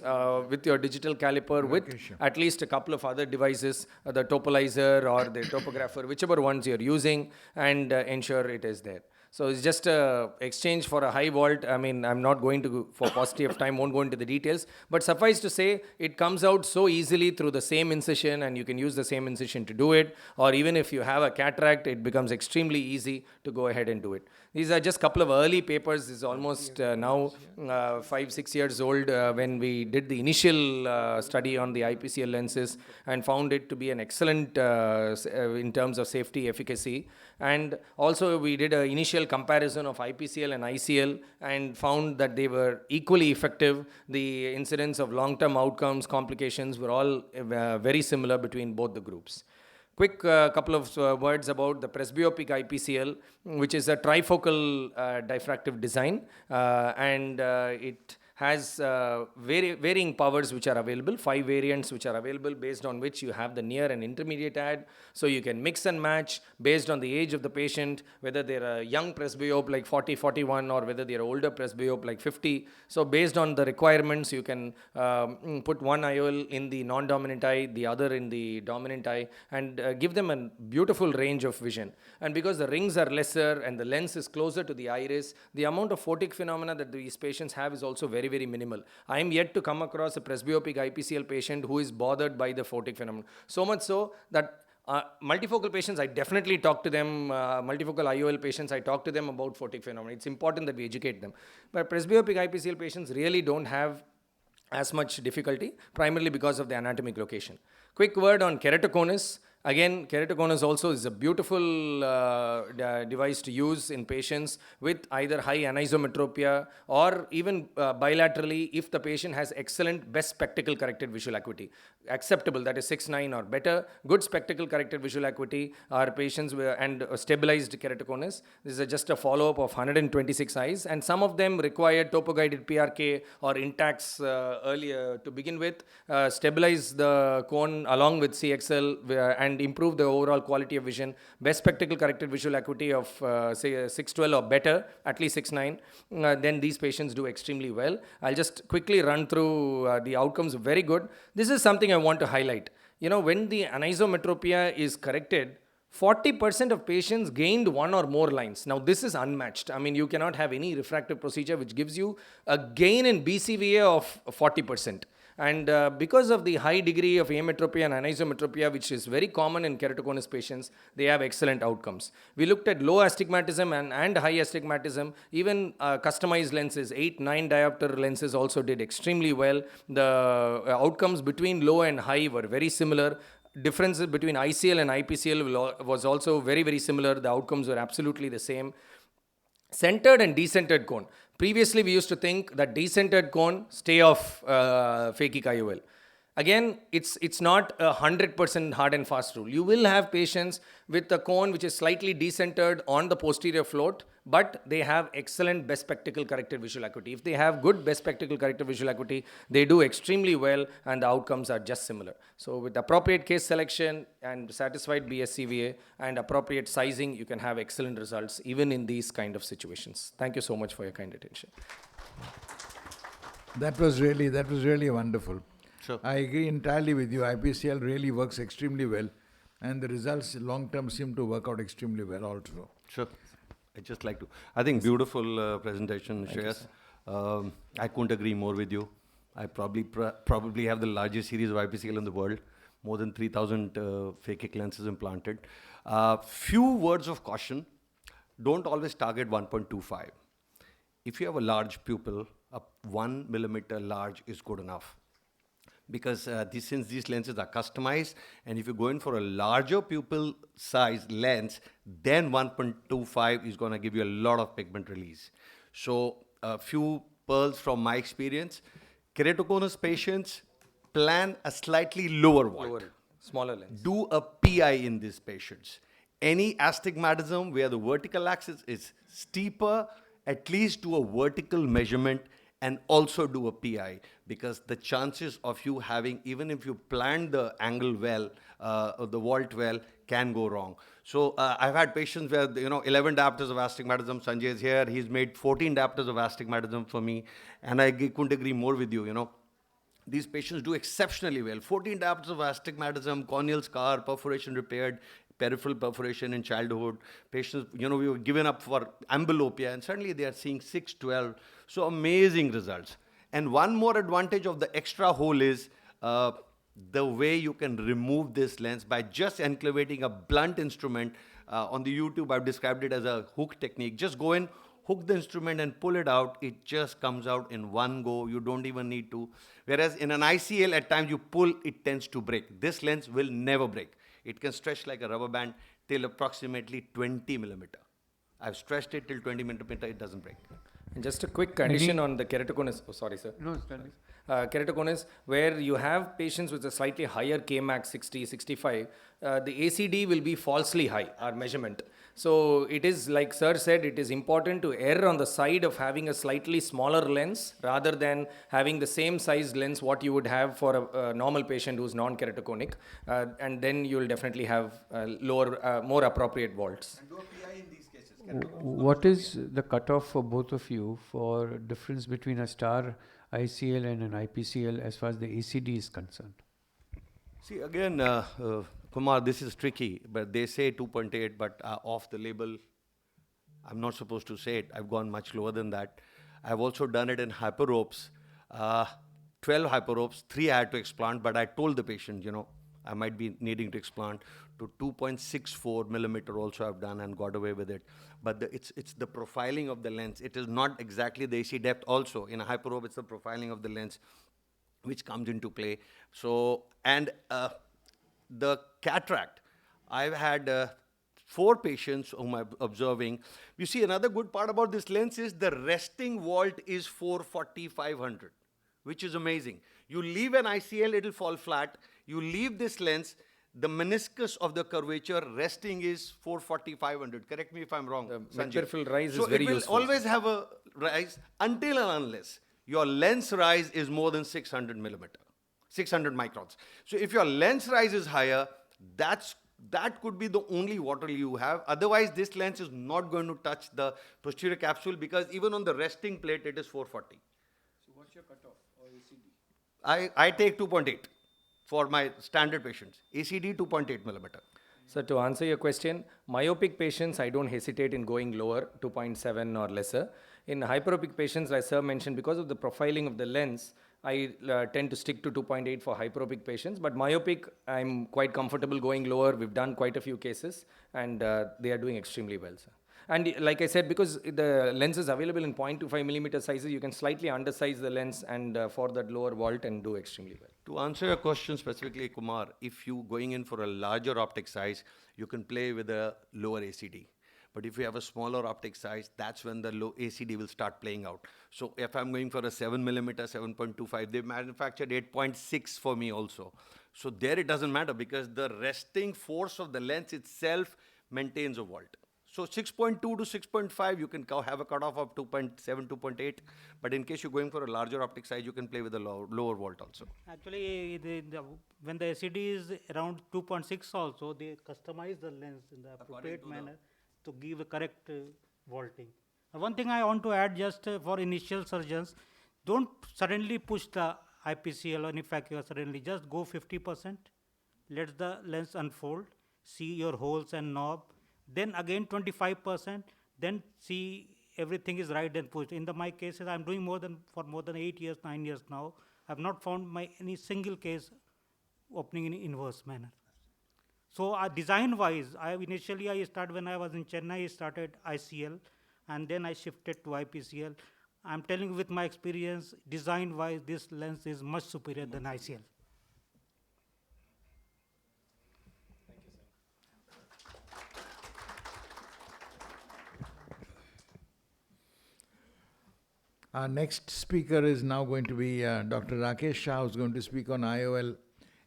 with your digital caliper with at least a couple of other devices, the topolizer or the topographer, whichever ones you're using, and ensure it is there. So it's just a exchange for a high vault. I mean, I'm not going to, for paucity of time, won't go into the details. But suffice to say, it comes out so easily through the same incision, and you can use the same incision to do it. Or even if you have a cataract, it becomes extremely easy to go ahead and do it. These are just a couple of early papers. This is almost now 5-6 years old when we did the initial study on the IPCL lenses and found it to be an excellent in terms of safety, efficacy. And also we did an initial comparison of IPCL and ICL and found that they were equally effective. The incidence of long-term outcomes, complications were all very similar between both the groups. Quick couple of words about the Presbyopic Ipcl, which is a trifocal diffractive design, and it has varying powers which are available, 5 variants which are available based on which you have the near and intermediate add. So you can mix and match based on the age of the patient, whether they're a young presbyope like 40, 41 or whether they're older presbyope like 50. So based on the requirements, you can put one IOL in the non-dominant eye, the other in the dominant eye, and give them a beautiful range of vision. And because the rings are lesser and the lens is closer to the iris, the amount of photic phenomena that these patients have is also very, very minimal. I am yet to come across a presbyopic IPCL patient who is bothered by the photic phenomenon. So much so that multifocal patients, I definitely talk to them, multifocal IOL patients, I talk to them about photic phenomena. It's important that we educate them. But presbyopic IPCL patients really don't have as much difficulty, primarily because of the anatomic location. Quick word on keratoconus. Again, keratoconus also is a beautiful device to use in patients with either high anisometropia or even bilaterally if the patient has excellent best spectacle corrected visual acuity. Acceptable, that is 6/9 or better. Good spectacle corrected visual acuity are patients and stabilized keratoconus. This is just a follow-up of 126 eyes, and some of them require topo-guided PRK or Intacs earlier to begin with, stabilize the cone along with CXL and improve the overall quality of vision. Best spectacle corrected visual acuity of say 6/12 or better, at least 6/9. Then these patients do extremely well. I'll just quickly run through the outcomes. Very good. This is something I want to highlight. You know, when the anisometropia is corrected, 40% of patients gained one or more lines. Now, this is unmatched. I mean, you cannot have any refractive procedure which gives you a gain in BCVA of 40%. And because of the high degree of ametropia and anisometropia, which is very common in keratoconus patients, they have excellent outcomes. We looked at low astigmatism and high astigmatism. Even customized lenses, 8-9 diopter lenses also did extremely well. The outcomes between low and high were very similar. Differences between ICL and IPCL was also very, very similar. The outcomes were absolutely the same. Centered and decentered cone. Previously, we used to think that decentered cone, stay off phakic IOL. Again, it's not a 100% hard and fast rule. You will have patients with a cone which is slightly decentered on the posterior float, but they have excellent best spectacle corrected visual acuity. If they have good best spectacle corrected visual acuity, they do extremely well and the outcomes are just similar. So with appropriate case selection and satisfied BSCVA and appropriate sizing, you can have excellent results even in these kind of situations. Thank you so much for your kind attention. That was really wonderful. Sure. I agree entirely with you. IPCL really works extremely well, and the results long term seem to work out extremely well also. Sure. I just like to. I think beautiful presentation, Shreyas. I couldn't agree more with you. I probably have the largest series of IPCL in the world, more than 3,000 phakic lenses implanted. Few words of caution: don't always target 1.25. If you have a large pupil, a 1 millimeter large is good enough. Because since these lenses are customized, and if you go in for a larger pupil size lens, then 1.25 is going to give you a lot of pigment release. So a few pearls from my experience: keratoconus patients, plan a slightly lower volt. Smaller lens. Do a PI in these patients. Any astigmatism where the vertical axis is steeper, at least do a vertical measurement and also do a PI, because the chances of you having, even if you planned the angle well, the vault well, can go wrong. So I've had patients where, 11 diopters of astigmatism. Sanjay is here. He's made 14 diopters of astigmatism for me. And I couldn't agree more with you, These patients do exceptionally well. 14 diopters of astigmatism, corneal scar, perforation repaired, peripheral perforation in childhood. Patients, we were given up for amblyopia, and suddenly they are seeing 6-12. So amazing results. And one more advantage of the extra hole is the way you can remove this lens by just enclavating a blunt instrument. On the YouTube, I've described it as a hook technique. Just go in, hook the instrument and pull it out. It just comes out in one go. You don't even need to. Whereas in an ICL, at times you pull, it tends to break. This lens will never break. It can stretch like a rubber band till approximately 20 millimeter. I've stretched it till 20 millimeter, it doesn't break. And just a quick condition on the keratoconus. Oh, sorry, sir. No, Stanley. Keratoconus, where you have patients with a slightly higher Kmax 60, 65, the ACD will be falsely high, our measurement. So it is, like sir said, it is important to err on the side of having a slightly smaller lens rather than having the same size lens what you would have for a normal patient who's non-keratoconic. And then you will definitely have lower, more appropriate vaults. And do a PI in these cases. What is the cutoff for both of you for difference between a star ICL and an IPCL as far as the ACD is concerned? See, again, Kumar, this is tricky, but they say 2.8, but off the label, I'm not supposed to say it. I've gone much lower than that. I've also done it in hyperopes, 12 hyperopes, 3 I had to explant, but I told the patient, I might be needing to explant to 2.64 millimeter also I've done and got away with it. But it's the profiling of the lens. It is not exactly the AC depth also. In a hyperope, it's the profiling of the lens which comes into play. So, and the cataract, I've had 4 patients whom I'm observing. You see, another good part about this lens is the resting vault is 440-500, which is amazing. You leave an ICL, it'll fall flat. You leave this lens, the meniscus of the curvature resting is 440-500. Correct me if I'm wrong, Sanjay. Peripheral rise So is very it will useful. always have a rise until and unless your lens rise is more than 600 millimeter, 600 microns. So if your lens rise is higher, that could be the only water you have. Otherwise, this lens is not going to touch the posterior capsule because even on the resting plate, it is 440. So what's your cutoff or ACD? I take 2.8 for my standard patients. ACD 2.8 millimeter. So to answer your question, myopic patients, I don't hesitate in going lower, 2.7 or lesser. In hyperopic patients, like sir mentioned, because of the profiling of the lens, I tend to stick to 2.8 for hyperopic patients, but myopic, I'm quite comfortable going lower. We've done quite a few cases, and they are doing extremely well, sir. And like I said, because the lens is available in 0.25 millimeter sizes, you can slightly undersize the lens and for that lower vault and do extremely well. To answer your question specifically, Kumar, if you going in for a larger optic size, you can play with a lower ACD. But if you have a smaller optic size, that's when the low ACD will start playing out. So if I'm going for a 7 millimeter, 7.25, they manufactured 8.6 for me also. So there it doesn't matter because the resting force of the lens itself maintains a vault. So 6.2 to 6.5, you can have a cutoff of 2.7, 2.8. But in case you're going for a larger optic size, you can play with a lower vault also. Actually, when the ACD is around 2.6 also, they customize the lens in the appropriate manner to give a correct vaulting. One thing I want to add just for initial surgeons, don't suddenly push the IPCL or Refractive suddenly, just go 50%, let the lens unfold, see your holes and knob, then again 25%, then see everything is right and pushed. In my cases, I'm doing for more than 8 years, 9 years now. I've not found any single case opening in inverse manner. So design-wise, initially I started when I was in Chennai, I started ICL, and then I shifted to IPCL. I'm telling you with my experience, design-wise, this lens is much superior than ICL. Our next speaker is now going to be Dr. Rakesh Shah, who's going to speak on IOL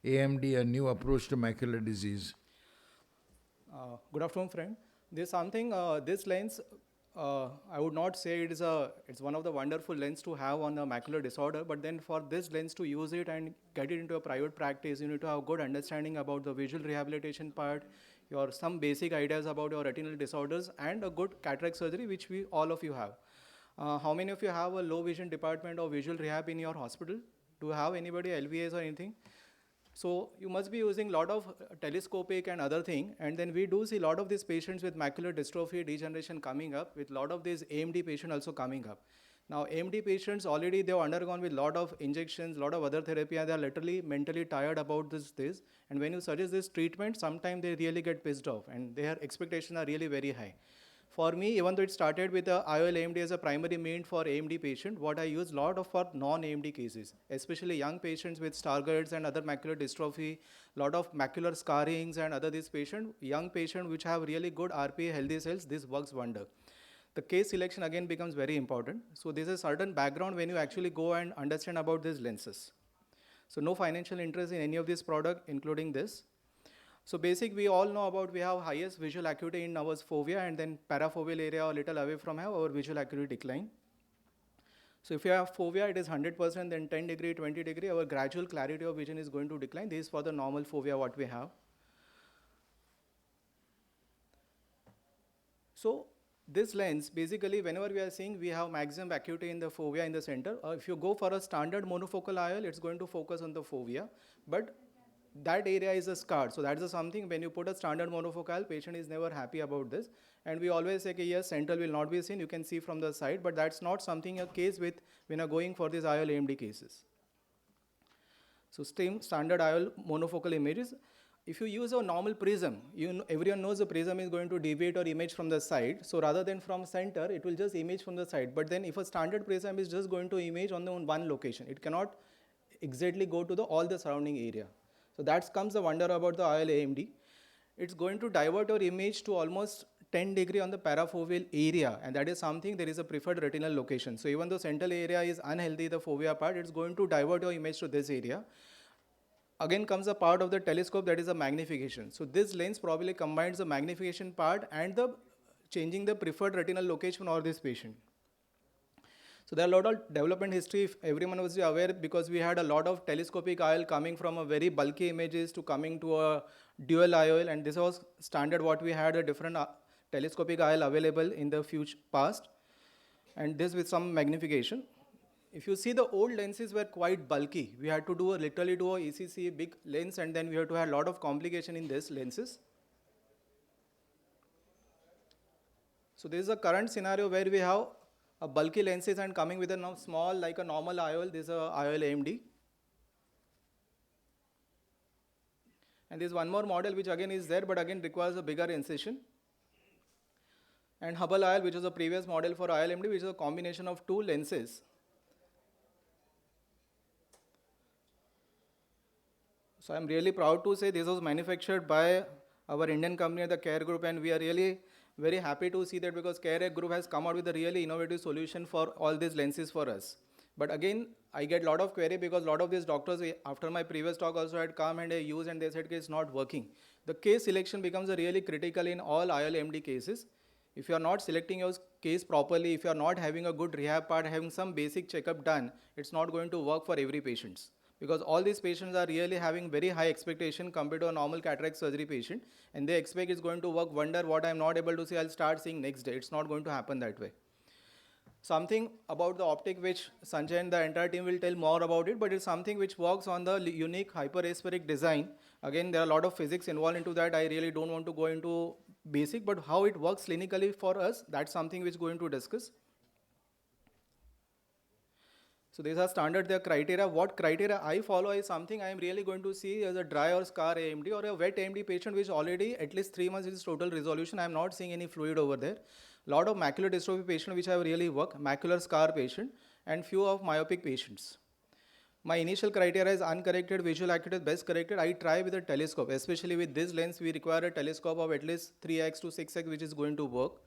AMD, a new approach to macular disease. Good afternoon, friend. There's something, this lens, I would not say it's one of the wonderful lens to have on a macular disorder, but then for this lens to use it and get it into a private practice, you need to have good understanding about the visual rehabilitation part, some basic ideas about your retinal disorders, and a good cataract surgery, which all of you have. How many of you have a low vision department or visual rehab in your hospital? Do you have anybody LVAs or anything? So you must be using a lot of telescopic and other thing, and then we do see a lot of these patients with macular dystrophy degeneration coming up, with a lot of these AMD patients also coming up. Now AMD patients already they've undergone with a lot of injections, a lot of other therapy, and they're literally mentally tired about this. And when you suggest this treatment, sometimes they really get pissed off, and their expectations are really very high. For me, even though it started with the IOL AMD as a primary main for AMD patient, what I use a lot of for non-AMD cases, especially young patients with Stargardt's and other macular dystrophy, a lot of macular scarrings and other these patients, young patients which have really good RPA healthy cells, this works wonder. The case selection again becomes very important. So there's a certain background when you actually go and understand about these lenses. So no financial interest in any of this product, including this. So we all know about we have highest visual acuity in our fovea, and then parafoveal area or little away from our visual acuity decline. So if you have fovea, it is 100%, then 10 degree, 20 degree, our gradual clarity of vision is going to decline. This is for the normal fovea what we have. So this lens, basically whenever we are seeing, we have maximum acuity in the fovea in the center. If you go for a standard monofocal IOL, it's going to focus on the fovea, but that area is a scar. So that's something when you put a standard monofocal, patient is never happy about this. And we always say, yes, central will not be seen, you can see from the side, but that's not something a case with when you're going for these IOL AMD cases. So standard IOL monofocal images. If you use a normal prism, everyone knows the prism is going to deviate or image from the side. So rather than from center, it will just image from the side. But then if a standard prism is just going to image on the one location, it cannot exactly go to all the surrounding area. So that comes the wonder about the IOL AMD. It's going to divert your image to almost 10 degree on the parafoveal area, and that is something there is a preferred retinal location. So even though central area is unhealthy, the fovea part, it's going to divert your image to this area. Again comes a part of the telescope, that is a magnification. So this lens probably combines the magnification part and the changing the preferred retinal location for this patient. So there are a lot of development history, if everyone was aware, because we had a lot of telescopic IOL coming from a very bulky images to coming to a dual IOL, and this was standard what we had a different telescopic IOL available in the past, and this with some magnification. If you see, the old lenses were quite bulky. We had to literally do a ECC big lens, and then we had to have a lot of complication in these lenses. So this is a current scenario where we have a bulky lenses and coming with a small, like a normal IOL. This is a IOL AMD. And there's one more model which again is there, but again requires a bigger incision. And Hubble IOL, which is a previous model for IOL AMD, which is a combination of two lenses. So I'm really proud to say this was manufactured by our Indian company, the CARE Group, and we are really very happy to see that because CARE Group has come out with a really innovative solution for all these lenses for us. But again, I get a lot of query because a lot of these doctors, after my previous talk also had come and they use and they said it's not working. The case selection becomes a really critical in all IOL AMD cases. If you are not selecting your case properly, if you are not having a good rehab part, having some basic checkup done, it's not going to work for every patient. Because all these patients are really having very high expectation compared to a normal cataract surgery patient, and they expect it's going to work wonder, what I'm not able to see, I'll start seeing next day. It's not going to happen that way. Something about the optic which Sanjay and the entire team will tell more about it, but it's something which works on the unique hyperaspheric design. Again, there are a lot of physics involved into that. I really don't want to go into basic, but how it works clinically for us, that's something which we're going to discuss. So these are standard, their criteria. What criteria I follow is something I am really going to see as a dry or scar AMD or a wet AMD patient which already at least 3 months is total resolution. I am not seeing any fluid over there. Lot of macular dystrophy patient which have really worked, macular scar patient, and few of myopic patients. My initial criteria is uncorrected, visual acuity best corrected. I try with a telescope, especially with this lens we require a telescope of at least 3x to 6x which is going to work.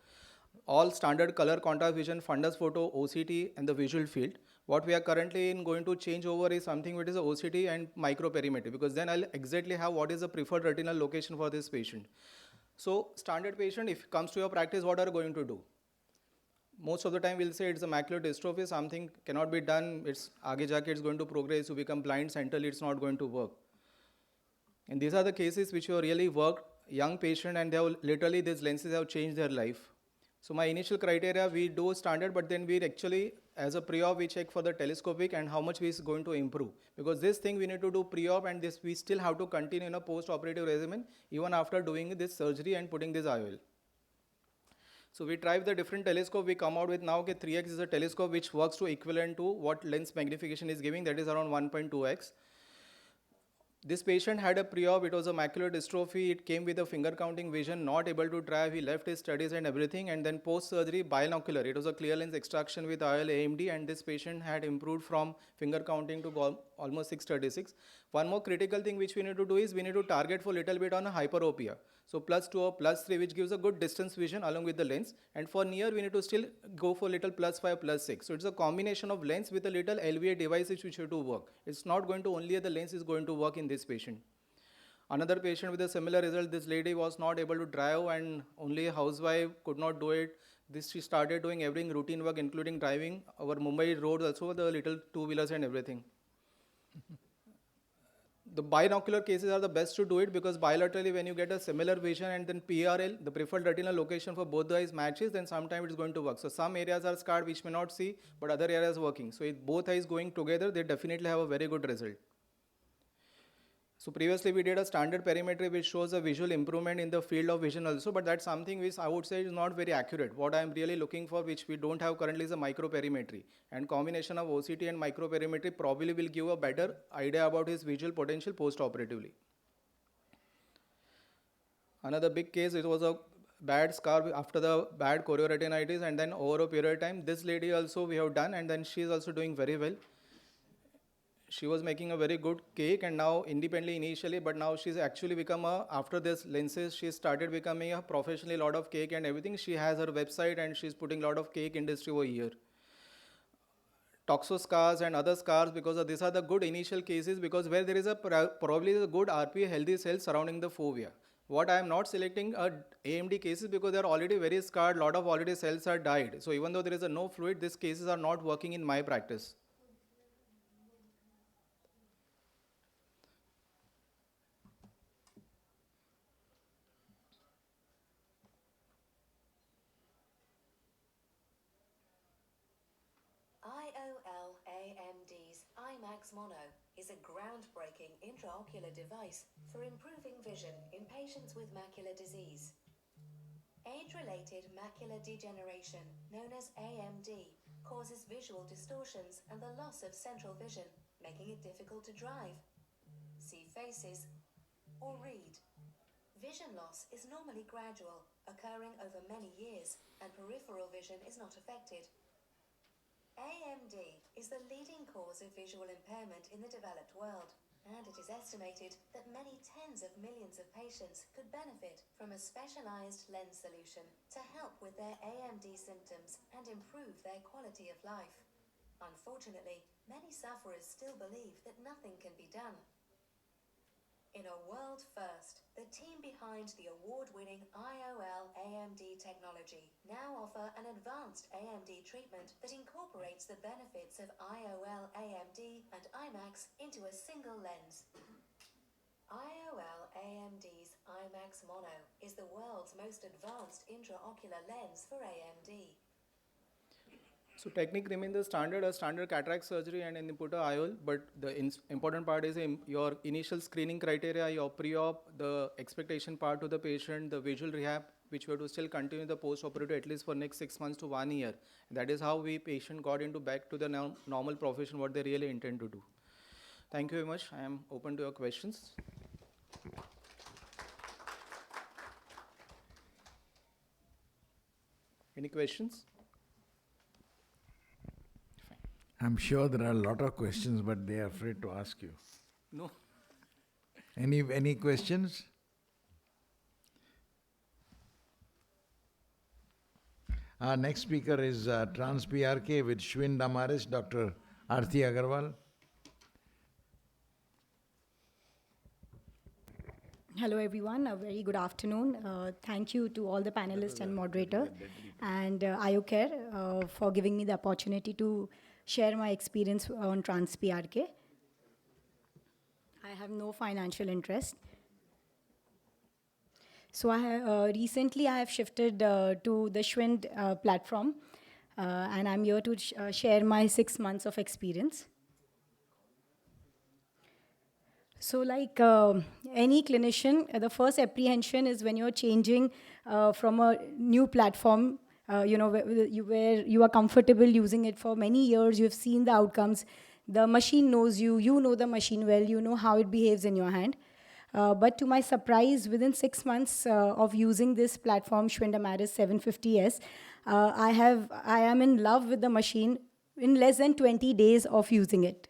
All standard color contrast vision, fundus photo, OCT and the visual field. What we are currently going to change over is something which is a OCT and microperimetry, because then I'll exactly have what is the preferred retinal location for this patient. So standard patient, if it comes to your practice, what are you going to do? Most of the time we'll say it's a macular dystrophy, something cannot be done, it's aage jaake it's going to progress, you become blind centrally, it's not going to work. And these are the cases which have really worked, young patient, and they have literally these lenses have changed their life. So my initial criteria, we do standard, but then we actually, as a pre-op, we check for the telescopic and how much we is going to improve. Because this thing we need to do pre-op, and this we still have to continue in a post-operative regimen even after doing this surgery and putting this IOL. So we try the different telescope, we come out with now, okay, 3x is a telescope which works to equivalent to what lens magnification is giving, that is around 1.2x. This patient had a pre-op, it was a macular dystrophy, it came with a finger counting vision, not able to drive, he left his studies and everything, and then post-surgery binocular, it was a clear lens extraction with IOL AMD, and this patient had improved from finger counting to almost 636. One more critical thing which we need to do is we need to target for little bit on a hyperopia. So +2 or +3 which gives a good distance vision along with the lens, and for near we need to still go for little +5, +6. So it's a combination of lens with a little LVA devices which have to work. It's not going to only the lens is going to work in this patient. Another patient with a similar result, this lady was not able to drive and only a housewife could not do it. She started doing everything routine work including driving our Mumbai roads also, the little two-wheelers and everything. The binocular cases are the best to do it because bilaterally when you get a similar vision and then PRL, the preferred retinal location for both the eyes matches, then sometimes it's going to work. So some areas are scarred which may not see, but other areas working. So if both eyes going together, they definitely have a very good result. So previously we did a standard perimetry which shows a visual improvement in the field of vision also, but that's something which I would say is not very accurate. What I'm really looking for, which we don't have currently, is a microperimetry. And combination of OCT and microperimetry probably will give a better idea about his visual potential post-operatively. Another big case, it was a bad scar after the bad chorioretinitis, and then over a period of time, this lady also we have done, and then she is also doing very well. She was making a very good cake, and now independently initially, but now she's actually become after this lenses, she started becoming a professionally lot of cake and everything. She has her website and she's putting a lot of cake industry over here. Toxo scars and other scars, because these are the good initial cases, because where there is a probably a good RPA healthy cells surrounding the fovea. What I am not selecting AMD cases because they are already very scarred, lot of already cells are died. So even though there is no fluid, these cases are not working in my practice. AMD's IMAX Mono is a groundbreaking intraocular device for improving vision in patients with macular disease. Age-related macular degeneration, known as AMD, causes visual distortions and the loss of central vision, making it difficult to drive, see faces, or read. Vision loss is normally gradual, occurring over many years, and peripheral vision is not affected. AMD is the leading cause of visual impairment in the developed world, and it is estimated that many tens of millions of patients could benefit from a specialized lens solution to help with their AMD symptoms and improve their quality of life. Unfortunately, many sufferers still believe that nothing can be done. In a world first, the team behind the award-winning IOL AMD technology now offer an advanced AMD treatment that incorporates the benefits of IOL AMD and IMAX into a single lens. IOL AMD's IMAX Mono is the world's most advanced intraocular lens for AMD. So technique remains the standard, a standard cataract surgery and then you put a IOL, but the important part is your initial screening criteria, your pre-op, the expectation part to the patient, the visual rehab, which we have to still continue the post-operative at least for next 6 months to 1 year. That is how we patient got into back to the normal profession, what they really intend to do. Thank you very much. I am open to your questions. Any questions? I'm sure there are a lot of questions, but they are afraid to ask you. No. Any questions? Our next speaker is Trans-PRK with Schwind Amaris, Dr. Arti Agarwal. Hello everyone, a very good afternoon. Thank you to all the panelists and moderator and AIOCare for giving me the opportunity to share my experience on Trans-PRK. I have no financial interest. So recently I have shifted to the Schwind platform and I'm here to share my 6 months of experience. So like any clinician, the first apprehension is when you're changing from a new platform, where you are comfortable using it for many years, you've seen the outcomes, the machine knows you, you know the machine well, you know how it behaves in your hand. But to my surprise, within 6 months of using this platform, Schwind Amaris 750S, I am in love with the machine in less than 20 days of using it.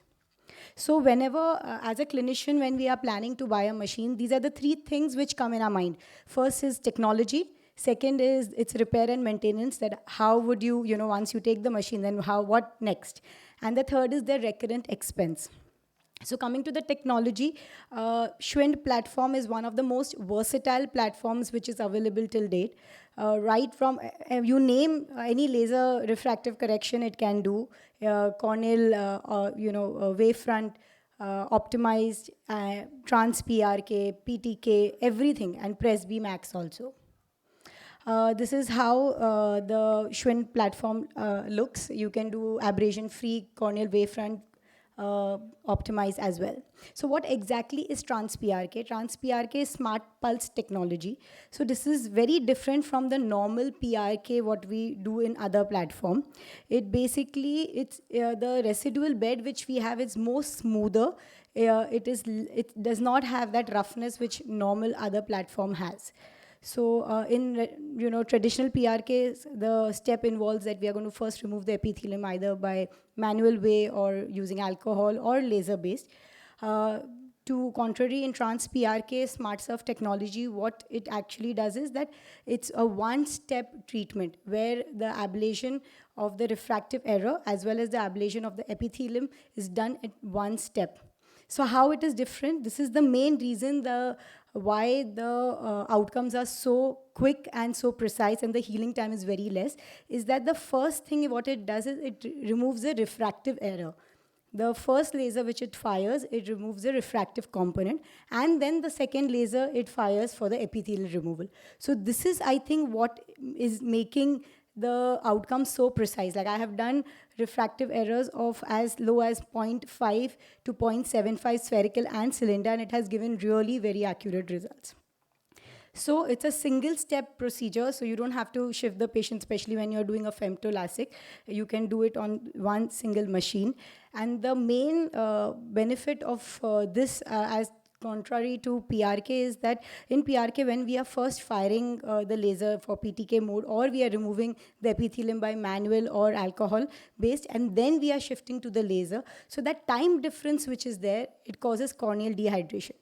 So whenever, as a clinician, when we are planning to buy a machine, these are the 3 things which come in our mind. First is technology. Second is its repair and maintenance, that how would you, once you take the machine, then what next? And the third is the recurrent expense. So coming to the technology, Schwind platform is one of the most versatile platforms which is available till date. Right from, you name any laser refractive correction it can do, corneal, wavefront, optimized, Trans-PRK, PTK, everything, and Presbyopic also. This is how the Schwind platform looks. You can do aberration-free corneal wavefront optimized as well. So what exactly is Trans-PRK? Trans-PRK is smart pulse technology. So this is very different from the normal PRK what we do in other platform. It basically, the residual bed which we have is more smoother. It does not have that roughness which normal other platform has. So in traditional PRKs, the step involves that we are going to first remove the epithelium either by manual way or using alcohol or laser based. To contrary, in Trans-PRK Smart Surf technology, what it actually does is that it's a one-step treatment where the ablation of the refractive error as well as the ablation of the epithelium is done at one step. So how it is different? This is the main reason why the outcomes are so quick and so precise and the healing time is very less, is that the first thing what it does is it removes the refractive error. The first laser which it fires, it removes the refractive component, and then the second laser it fires for the epithelial removal. So this is, I think, what is making the outcome so precise. Like I have done refractive errors of as low as 0.5 to 0.75 spherical and cylinder, and it has given really very accurate results. So it's a single step procedure, so you don't have to shift the patient, especially when you're doing a femto Lasik. You can do it on one single machine. And the main benefit of this as contrary to PRK is that in PRK, when we are first firing the laser for PTK mode, or we are removing the epithelium by manual or alcohol based, and then we are shifting to the laser. So that time difference which is there, it causes corneal dehydration.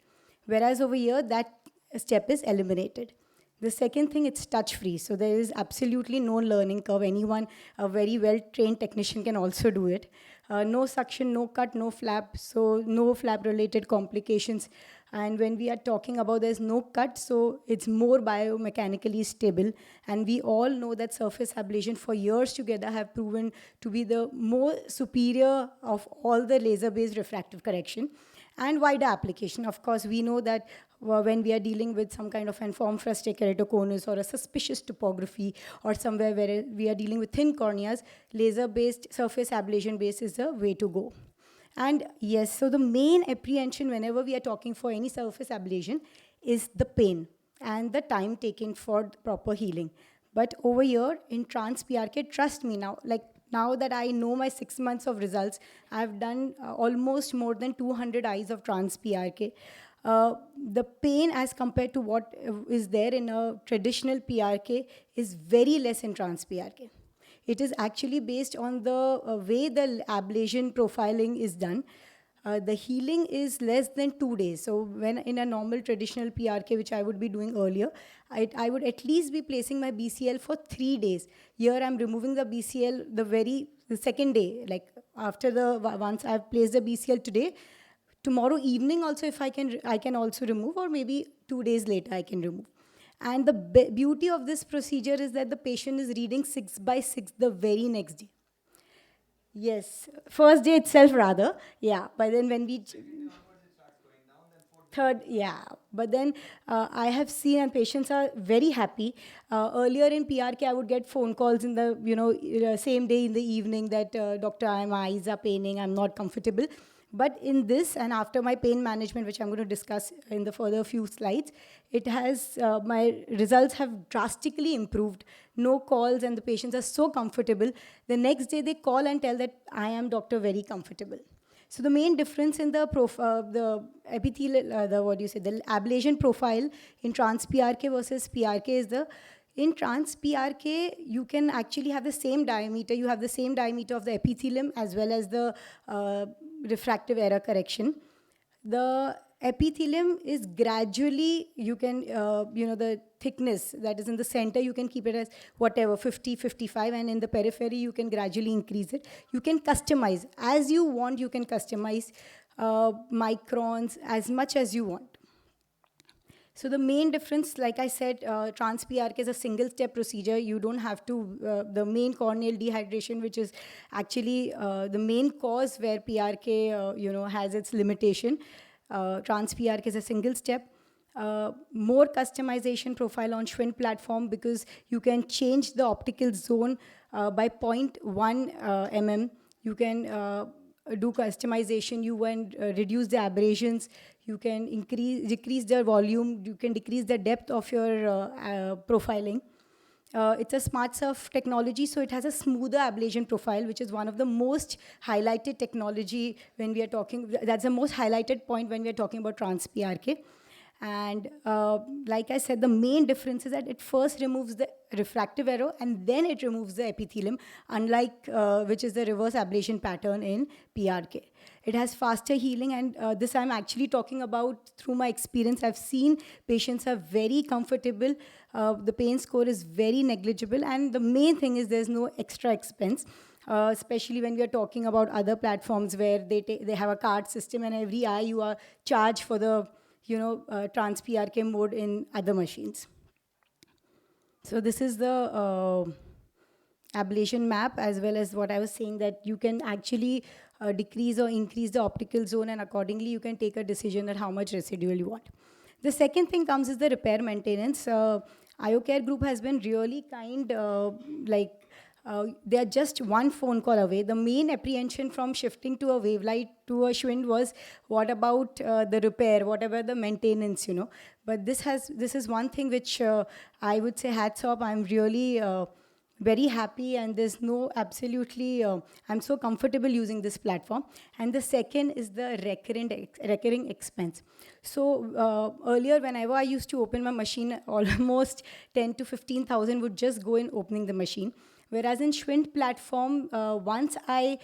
Whereas over here, that step is eliminated. The second thing, it's touch-free. So there is absolutely no learning curve. Anyone, a very well-trained technician can also do it. No suction, no cut, no flap. So no flap-related complications. And when we are talking about there's no cut, so it's more biomechanically stable. And we all know that surface ablation for years together have proven to be the more superior of all the laser-based refractive correction. And wider application. Of course, we know that when we are dealing with some kind of informed frustrated keratoconus or a suspicious topography or somewhere where we are dealing with thin corneas, laser-based, surface ablation-based is the way to go. And yes, so the main apprehension whenever we are talking for any surface ablation is the pain and the time taken for proper healing. But over here in trans-PRK, trust me now that I know my 6 months of results, I've done almost more than 200 eyes of trans-PRK. The pain as compared to what is there in a traditional PRK is very less in trans-PRK. It is actually based on the way the ablation profiling is done. The healing is less than 2 days. So when in a normal traditional PRK, which I would be doing earlier, I would at least be placing my BCL for 3 days. Here I'm removing the BCL the second day, like after once I've placed the BCL today, tomorrow evening also if I can also remove, or maybe 2 days later I can remove. And the beauty of this procedure is that the patient is reading 6 by 6 the very next day. Yes, first day itself rather, yeah. But then when we third, yeah. But then I have seen, and patients are very happy. Earlier in PRK, I would get phone calls in the same day in the evening that doctor, my eyes are paining, I'm not comfortable. But in this, and after my pain management, which I'm going to discuss in the further few slides, it has, my results have drastically improved. No calls, and the patients are so comfortable. The next day, they call and tell that I am doctor very comfortable. So the main difference in the epithelial, the ablation profile in trans-PRK versus PRK is in trans-PRK, you can actually have the same diameter. You have the same diameter of the epithelium as well as the refractive error correction. The epithelium is gradually, you can, the thickness that is in the center, you can keep it as whatever, 50, 55, and in the periphery, you can gradually increase it. You can customize. As you want, you can customize microns as much as you want. So the main difference, like I said, trans-PRK is a single-step procedure. You don't have to, the main corneal dehydration, which is actually the main cause where PRK, has its limitation. Trans-PRK is a single step. More customization profile on Schwinn platform because you can change the optical zone by 0.1 mm. You can do customization. You can reduce the aberrations. You can decrease the volume. You can decrease the depth of your profiling. It's a smart surf technology, so it has a smoother ablation profile, which is one of the most highlighted technology when we are talking, that's the most highlighted point when we are talking about trans-PRK. And like I said, the main difference is that it first removes the refractive error and then it removes the epithelium, unlike which is the reverse ablation pattern in PRK. It has faster healing, and this I'm actually talking about through my experience. I've seen patients are very comfortable. The pain score is very negligible, and the main thing is there's no extra expense. Especially when we are talking about other platforms where they have a card system, and every eye you are charged for the trans-PRK mode in other machines. So this is the ablation map, as well as what I was saying, that you can actually decrease or increase the optical zone, and accordingly you can take a decision that how much residual you want. The second thing comes is the repair maintenance. AIOCare group has been really kind, they are just one phone call away. The main apprehension from shifting to a wave light to a Schwind was, what about the repair, whatever the maintenance, you know. But this is one thing which I would say hats off. I'm really very happy, and there's no absolutely, I'm so comfortable using this platform. And the second is the recurring expense. So earlier, whenever I used to open my machine, almost 10 to 15,000 would just go in opening the machine. Whereas in Schwind platform, once I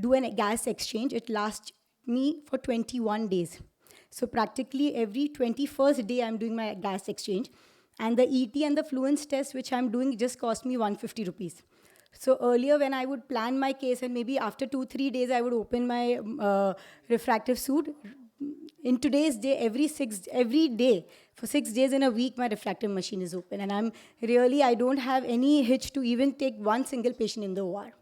do a gas exchange, it lasts me for 21 days. So practically every 21st day, I'm doing my gas exchange. And the ET and the fluence test, which I'm doing, just cost me 150 rupees. So earlier, when I would plan my case, and maybe after 2-3 days, I would open my refractive suit. In today's day, every day, for 6 days in a week, my refractive machine is open. And I don't have any hitch to even take one single patient in the OR.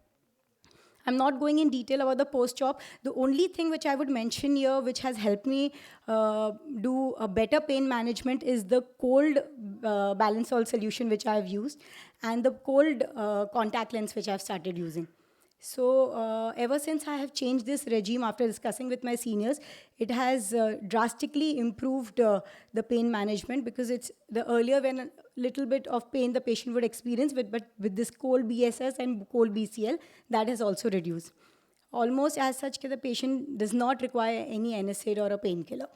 I'm not going in detail about the post-op. The only thing which I would mention here, which has helped me do a better pain management, is the cold balance salt solution which I've used, and the cold contact lens which I've started using. So ever since I have changed this regime after discussing with my seniors, it has drastically improved the pain management, because it's the earlier when a little bit of pain the patient would experience, but with this cold BSS and cold BCL, that has also reduced. Almost as such, the patient does not require any NSAID or a painkiller.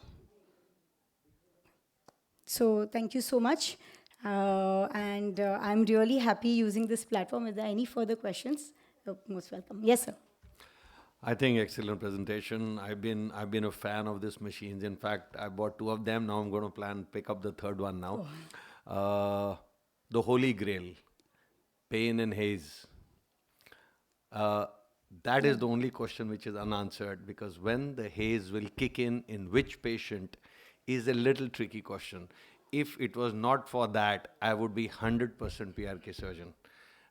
So thank you so much. And I'm really happy using this platform. Is there any further questions? You're most welcome. Yes, sir. I think excellent presentation. I've been a fan of these machines. In fact, I bought 2 of them. Now I'm going to pick up the 3rd one now. The Holy Grail, pain and haze. That is the only question which is unanswered, because when the haze will kick in which patient is a little tricky question. If it was not for that, I would be 100% PRK surgeon.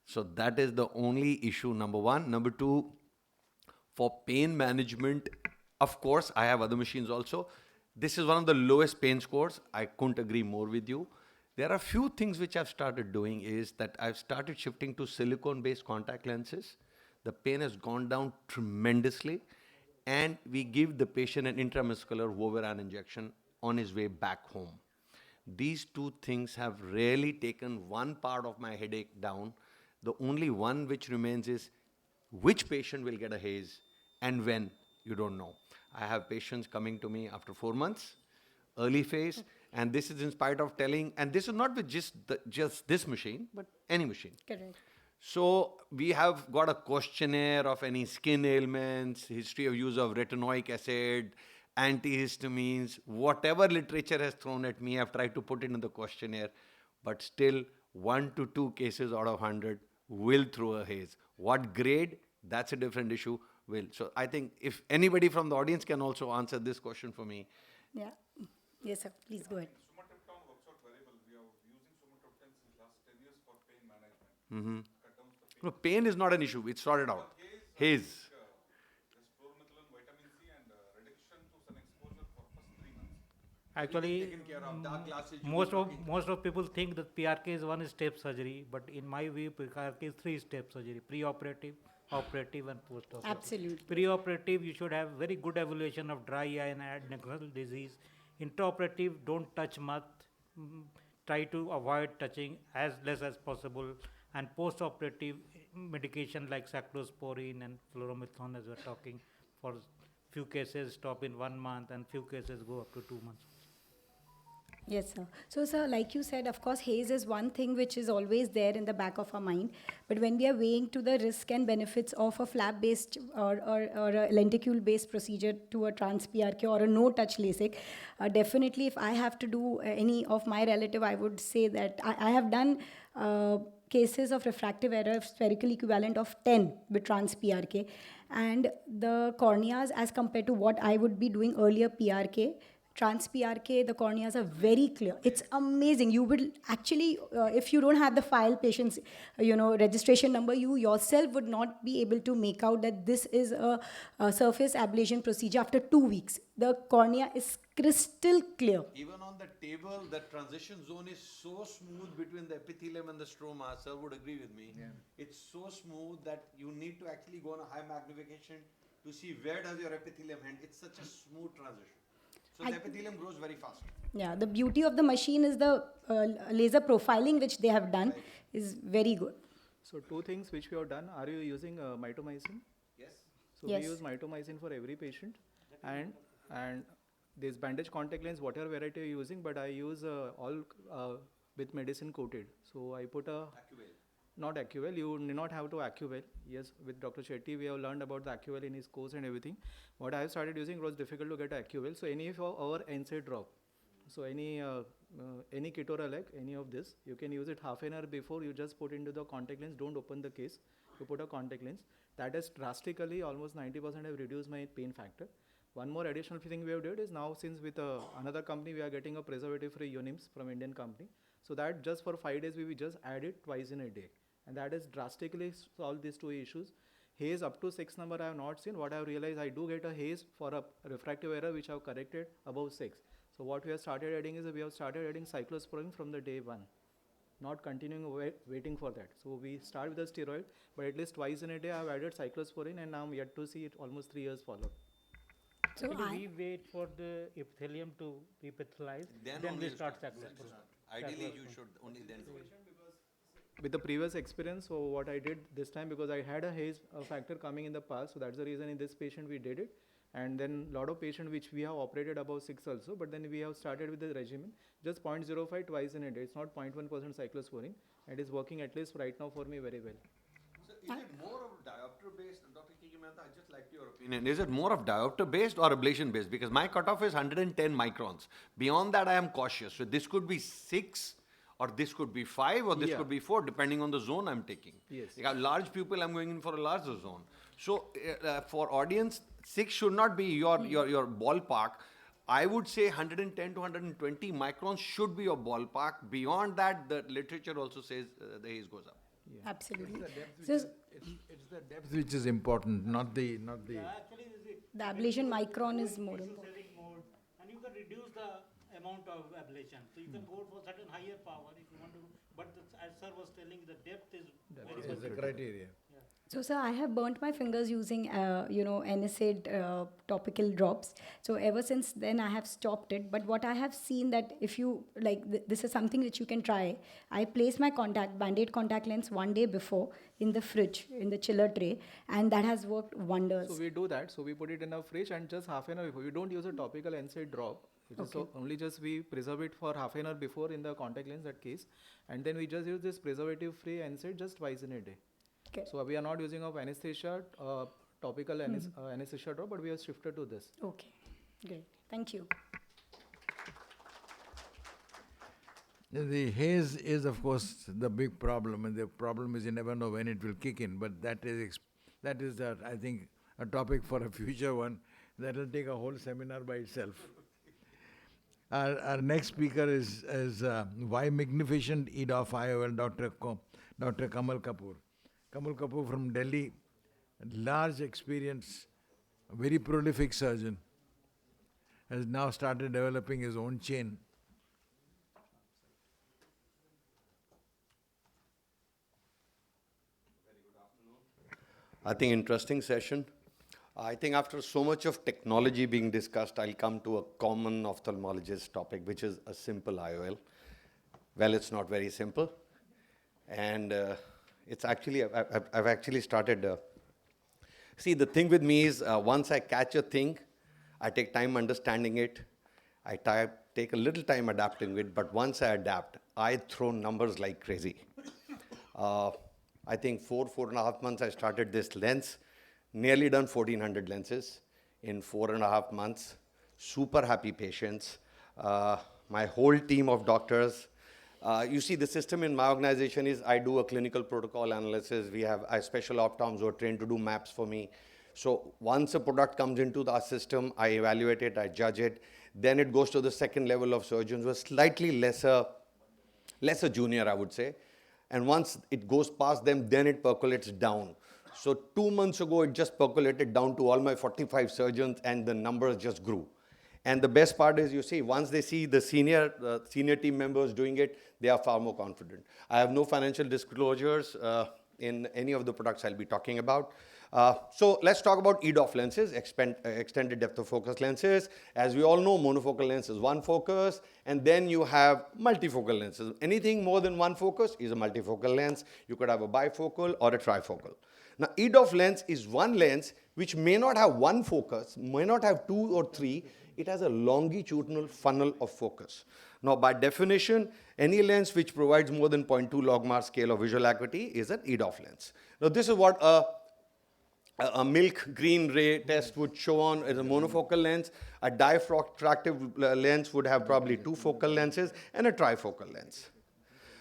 So that is the only issue, number 1. Number 2, for pain management, of course, I have other machines also. This is one of the lowest pain scores. I couldn't agree more with you. There are a few things which I've started doing is that I've started shifting to silicone-based contact lenses. The pain has gone down tremendously, and we give the patient an intramuscular Wolveran injection on his way back home. These 2 things have really taken one part of my headache down. The only one which remains is which patient will get a haze and when, you don't know. I have patients coming to me after 4 months, early phase, and this is in spite of telling, and this is not with just this machine, but any machine. Correct. So we have got a questionnaire of any skin ailments, history of use of retinoic acid, antihistamines, whatever literature has thrown at me, I've tried to put it in the questionnaire, but still 1 to 2 cases out of 100 will throw a haze. What grade? That's a different issue. So I think if anybody from the audience can also answer this question for me. Yeah. Yes, sir. Please go ahead. Sumatriptan works out very well. We are using Sumatriptan since last 10 years for pain management. Cut down the pain. No, pain is not an issue. It's sorted out. Haze. There's chloromethylene, vitamin C, and reduction to sun exposure for first 3 months. Actually, most of people think that PRK is 1-step surgery, but in my view, PRK is 3-step surgery: pre-operative, operative, and post-operative. Absolutely. Pre-operative, you should have very good evaluation of dry eye and adnexal disease. Intraoperative, don't touch much. Try to avoid touching as less as possible. And post-operative, medication like cyclosporine and fluoromethone, as we're talking, for few cases stop in 1 month, and few cases go up to 2 months. Yes, sir. So, sir, like you said, of course, haze is one thing which is always there in the back of our mind. But when we are weighing to the risk and benefits of a flap-based or a lenticule-based procedure to a trans-PRK or a no-touch Lasik, definitely if I have to do any of my relative, I would say that I have done cases of refractive error of spherical equivalent of 10 with trans-PRK. And the corneas, as compared to what I would be doing earlier PRK, trans-PRK, the corneas are very clear. It's amazing. You will actually, if you don't have the file patient's, registration number, you yourself would not be able to make out that this is a surface ablation procedure after 2 weeks. The cornea is crystal clear. Even on the table, the transition zone is so smooth between the epithelium and the stroma. Sir would agree with me. Yeah. It's so smooth that you need to actually go on a high magnification to see where does your epithelium end. It's such a smooth transition. So the epithelium grows very fast. Yeah, the beauty of the machine is the laser profiling which they have done is very good. So 2 things which we have done. Are you using mitomycin? Yes. So Yes. we use mitomycin for every patient, and this bandage contact lens, whatever variety you're using, but I use all with medicine coated. So I put a not AIOC2022, you need not have to AIOC2022. Yes, with Dr. Shetty, we have learned about the AIOC2022 in his course and everything. What I have started using was difficult to get AIOC2022. So any of our NSAID drop, so any ketorolac, any of this, you can use it half an hour before. You just put into the contact lens. Don't open the case. You put a contact lens. That has drastically, almost 90% have reduced my pain factor. One more additional thing we have did is now, since with another company, we are getting a preservative-free unims from Indian company. So that just for 5 days, we will just add it twice in a day. And that has drastically solved these 2 issues. Haze up to 6 number I have not seen. What I have realized, I do get a haze for a refractive error which I have corrected above 6. So what we have started adding is we have started adding cyclosporine from the day 1. Not continuing waiting for that. So we start with the steroid, but at least twice in a day I have added cyclosporine, and now I'm yet to see it almost 3 years follow. So we wait for the epithelium to epithelize, then we start cyclosporine. Ideally, you should only then do it. With the previous experience, so what I did this time, because I had a haze factor coming in the past, so that's the reason in this patient we did it. And then a lot of patients which we have operated above 6 also, but then we have started with the regimen, just 0.05 twice in a day. It's not 0.1% cyclosporine. It is working at least right now for me very well. So is it more of diopter based, Dr. Kiki Mehta, I'd just like your opinion. Is it more of diopter based or ablation based? Because my cutoff is 110 microns. Beyond that, I am cautious. So this could be 6, or this could be 5, or this could be 4, depending on the zone I'm taking. Yes. Like a large pupil, I'm going in for a larger zone. So for audience, 6 should not be your ballpark. I would say 110 to 120 microns should be your ballpark. Beyond that, the literature also says the haze goes up. Yeah. Absolutely. It's the depth which is important, not the. Actually, The ablation micron is more important. mode, and you can reduce the amount of ablation. So you can go for certain higher power if you want to, but as sir was telling, the depth is very Is much. the criteria. So, sir, I have burnt my fingers using, NSAID topical drops. So, ever since then, I have stopped it. But what I have seen that if you, this is something which you can try. I place my Band-Aid contact lens 1 day before in the fridge, in the chiller tray, and that has worked wonders. So we do that. So we put it in a fridge, and just half an hour before. We don't use a topical NSAID drop. So only just we preserve it for half an hour before in the contact lens, that case. And then we just use this preservative-free NSAID just twice in a day. Okay. So we are not using of anesthesia, topical anesthesia drop, but we have shifted to this. Okay, great. Thank you. The haze is, of course, the big problem, and the problem is you never know when it will kick in. But that is, I think, a topic for a future one. That will take a whole seminar by itself. Our next speaker is why magnificent EDOF IOL, Dr. Kamal Kapoor. Kamal Kapoor from Delhi, large experience, very prolific surgeon, has now started developing his own chain. I think interesting session. I think after so much of technology being discussed, I'll come to a common ophthalmologist topic, which is a simple IOL. Well, it's not very simple. And it's actually, I've actually started, see, the thing with me is once I catch a thing, I take time understanding it. I take a little time adapting it, but once I adapt, I throw numbers like crazy. I think 4.5 months I started this lens. Nearly done 1,400 lenses in 4.5 months. Super happy patients. My whole team of doctors. You see, the system in my organization is I do a clinical protocol analysis. I special optoms who are trained to do maps for me. So once a product comes into our system, I evaluate it, I judge it. Then it goes to the second level of surgeons who are slightly lesser junior, I would say. And once it goes past them, then it percolates down. So 2 months ago, it just percolated down to all my 45 surgeons, and the numbers just grew. And the best part is, you see, once they see the senior team members doing it, they are far more confident. I have no financial disclosures in any of the products I'll be talking about. So let's talk about EDOF lenses, extended depth of focus lenses. As we all know, monofocal lens is one focus, and then you have multifocal lenses. Anything more than one focus is a multifocal lens. You could have a bifocal or a trifocal. Now, EDOF lens is one lens which may not have one focus, may not have 2 or 3. It has a longitudinal funnel of focus. Now, by definition, any lens which provides more than 0.2 logmar scale of visual acuity is an EDOF lens. Now, this is what a milk green ray test would show on as a monofocal lens. A diffractive lens would have probably 2 focal lenses and a trifocal lens.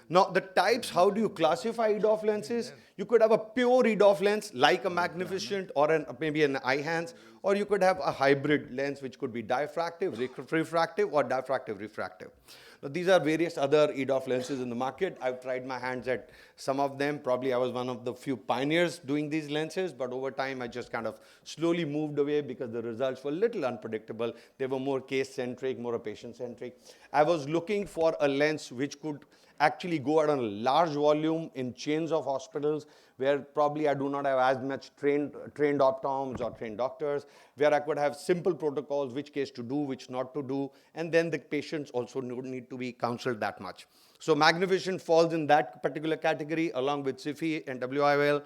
Now, the types, how do you classify EDOF lenses? You could have a pure EDOF lens like a magnificent or maybe an Eyehance, or you could have a hybrid lens which could be diffractive, refractive, or diffractive refractive. Now, these are various other EDOF lenses in the market. I've tried my hands at some of them. Probably I was one of the few pioneers doing these lenses, but over time I just kind of slowly moved away because the results were a little unpredictable. They were more case-centric, more patient-centric. I was looking for a lens which could actually go at a large volume in chains of hospitals where probably I do not have as much trained optoms or trained doctors, where I could have simple protocols, which case to do, which not to do, and then the patients also don't need to be counseled that much. So magnificent falls in that particular category along with SIFI and WIOL.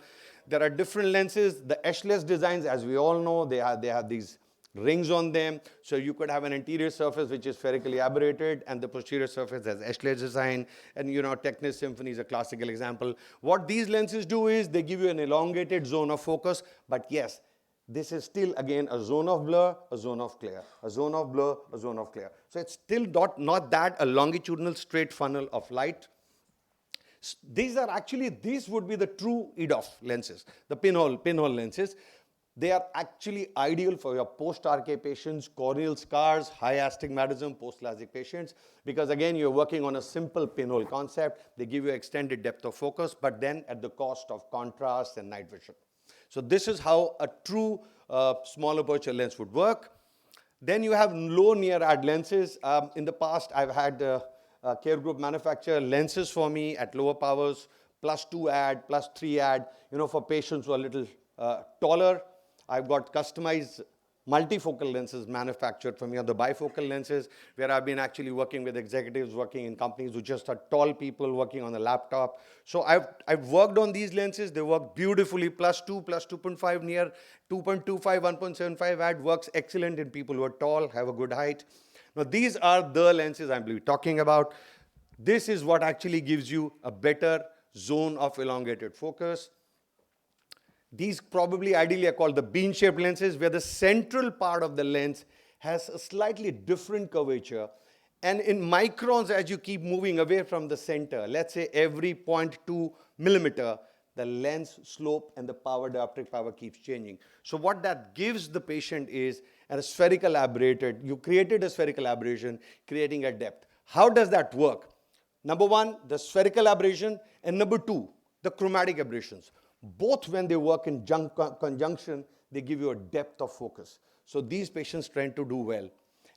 There are different lenses. The edgeless designs, as we all know, they have these rings on them. So you could have an anterior surface which is spherically aberrated and the posterior surface has edgeless design. And Technis Symphony is a classical example. What these lenses do is they give you an elongated zone of focus. But yes, this is still again a zone of blur, a zone of clear, a zone of blur, a zone of clear. So it's still not that a longitudinal straight funnel of light. These would be the true EDOF lenses, the pinhole lenses. They are actually ideal for your post-RK patients, corneal scars, high astigmatism, post-Lasik patients, because again, you're working on a simple pinhole concept. They give you extended depth of focus, but then at the cost of contrast and night vision. So this is how a true small aperture lens would work. Then you have low near-ad lenses. In the past, I've had Care Group manufacture lenses for me at lower powers, +2 ad, +3 ad, for patients who are a little taller. I've got customized multifocal lenses manufactured for me, or the bifocal lenses, where I've been actually working with executives working in companies who just are tall people working on a laptop. So I've worked on these lenses. They work beautifully, +2, +2.5 near, 2.25, 1.75 ad works excellent in people who are tall, have a good height. Now, these are the lenses I'm talking about. This is what actually gives you a better zone of elongated focus. These probably ideally are called the bean-shaped lenses, where the central part of the lens has a slightly different curvature. And in microns, as you keep moving away from the center, let's say every 0.2 millimeter, the lens slope and the dioptric power keeps changing. So what that gives the patient is a spherical aberrated. You created a spherical aberration, creating a depth. How does that work? Number one, the spherical aberration, and number two, the chromatic aberrations. Both, when they work in conjunction, they give you a depth of focus. So these patients tend to do well.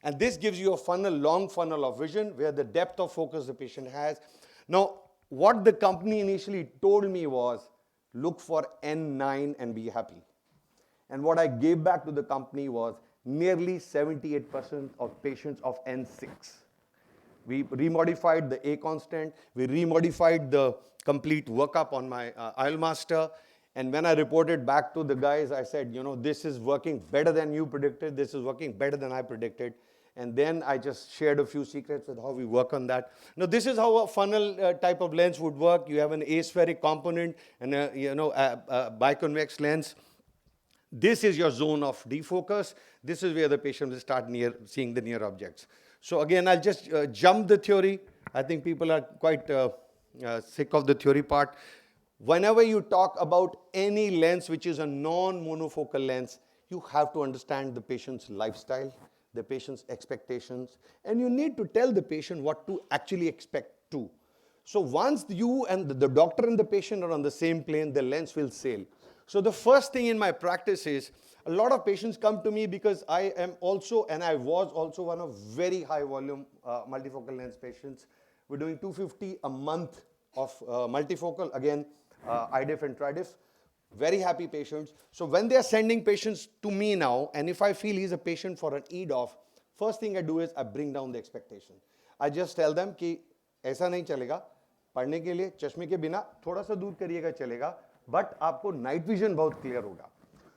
And this gives you a funnel, long funnel of vision, where the depth of focus the patient has. Now, what the company initially told me was, look for N9 and be happy. And what I gave back to the company was nearly 78% of patients of N6. We remodified the A constant. We remodified the complete workup on my IOL master. And when I reported back to the guys, I said, this is working better than you predicted. This is working better than I predicted. And then I just shared a few secrets with how we work on that. Now, this is how a funnel type of lens would work. You have an aspheric component and a biconvex lens. This is your zone of defocus. This is where the patient will start seeing the near objects. So again, I'll just jump the theory. I think people are quite sick of the theory part. Whenever you talk about any lens which is a non-monofocal lens, you have to understand the patient's lifestyle, the patient's expectations, and you need to tell the patient what to actually expect too. So once you and the doctor and the patient are on the same plane, the lens will sail. So the first thing in my practice is, a lot of patients come to me because I am also, and I was also one of very high volume multifocal lens patients. We're doing 250 a month of multifocal, again, IDIF and TRIDIF. Very happy patients. So when they are sending patients to me now, and if I feel he's a patient for an EDOF, first thing I do is I bring down the expectation. I just tell them कि ऐसा नहीं चलेगा, पढ़ने के लिए चश्मे के बिना थोड़ा सा दूर करिएगा चलेगा, but आपको night vision बहुत clear होगा.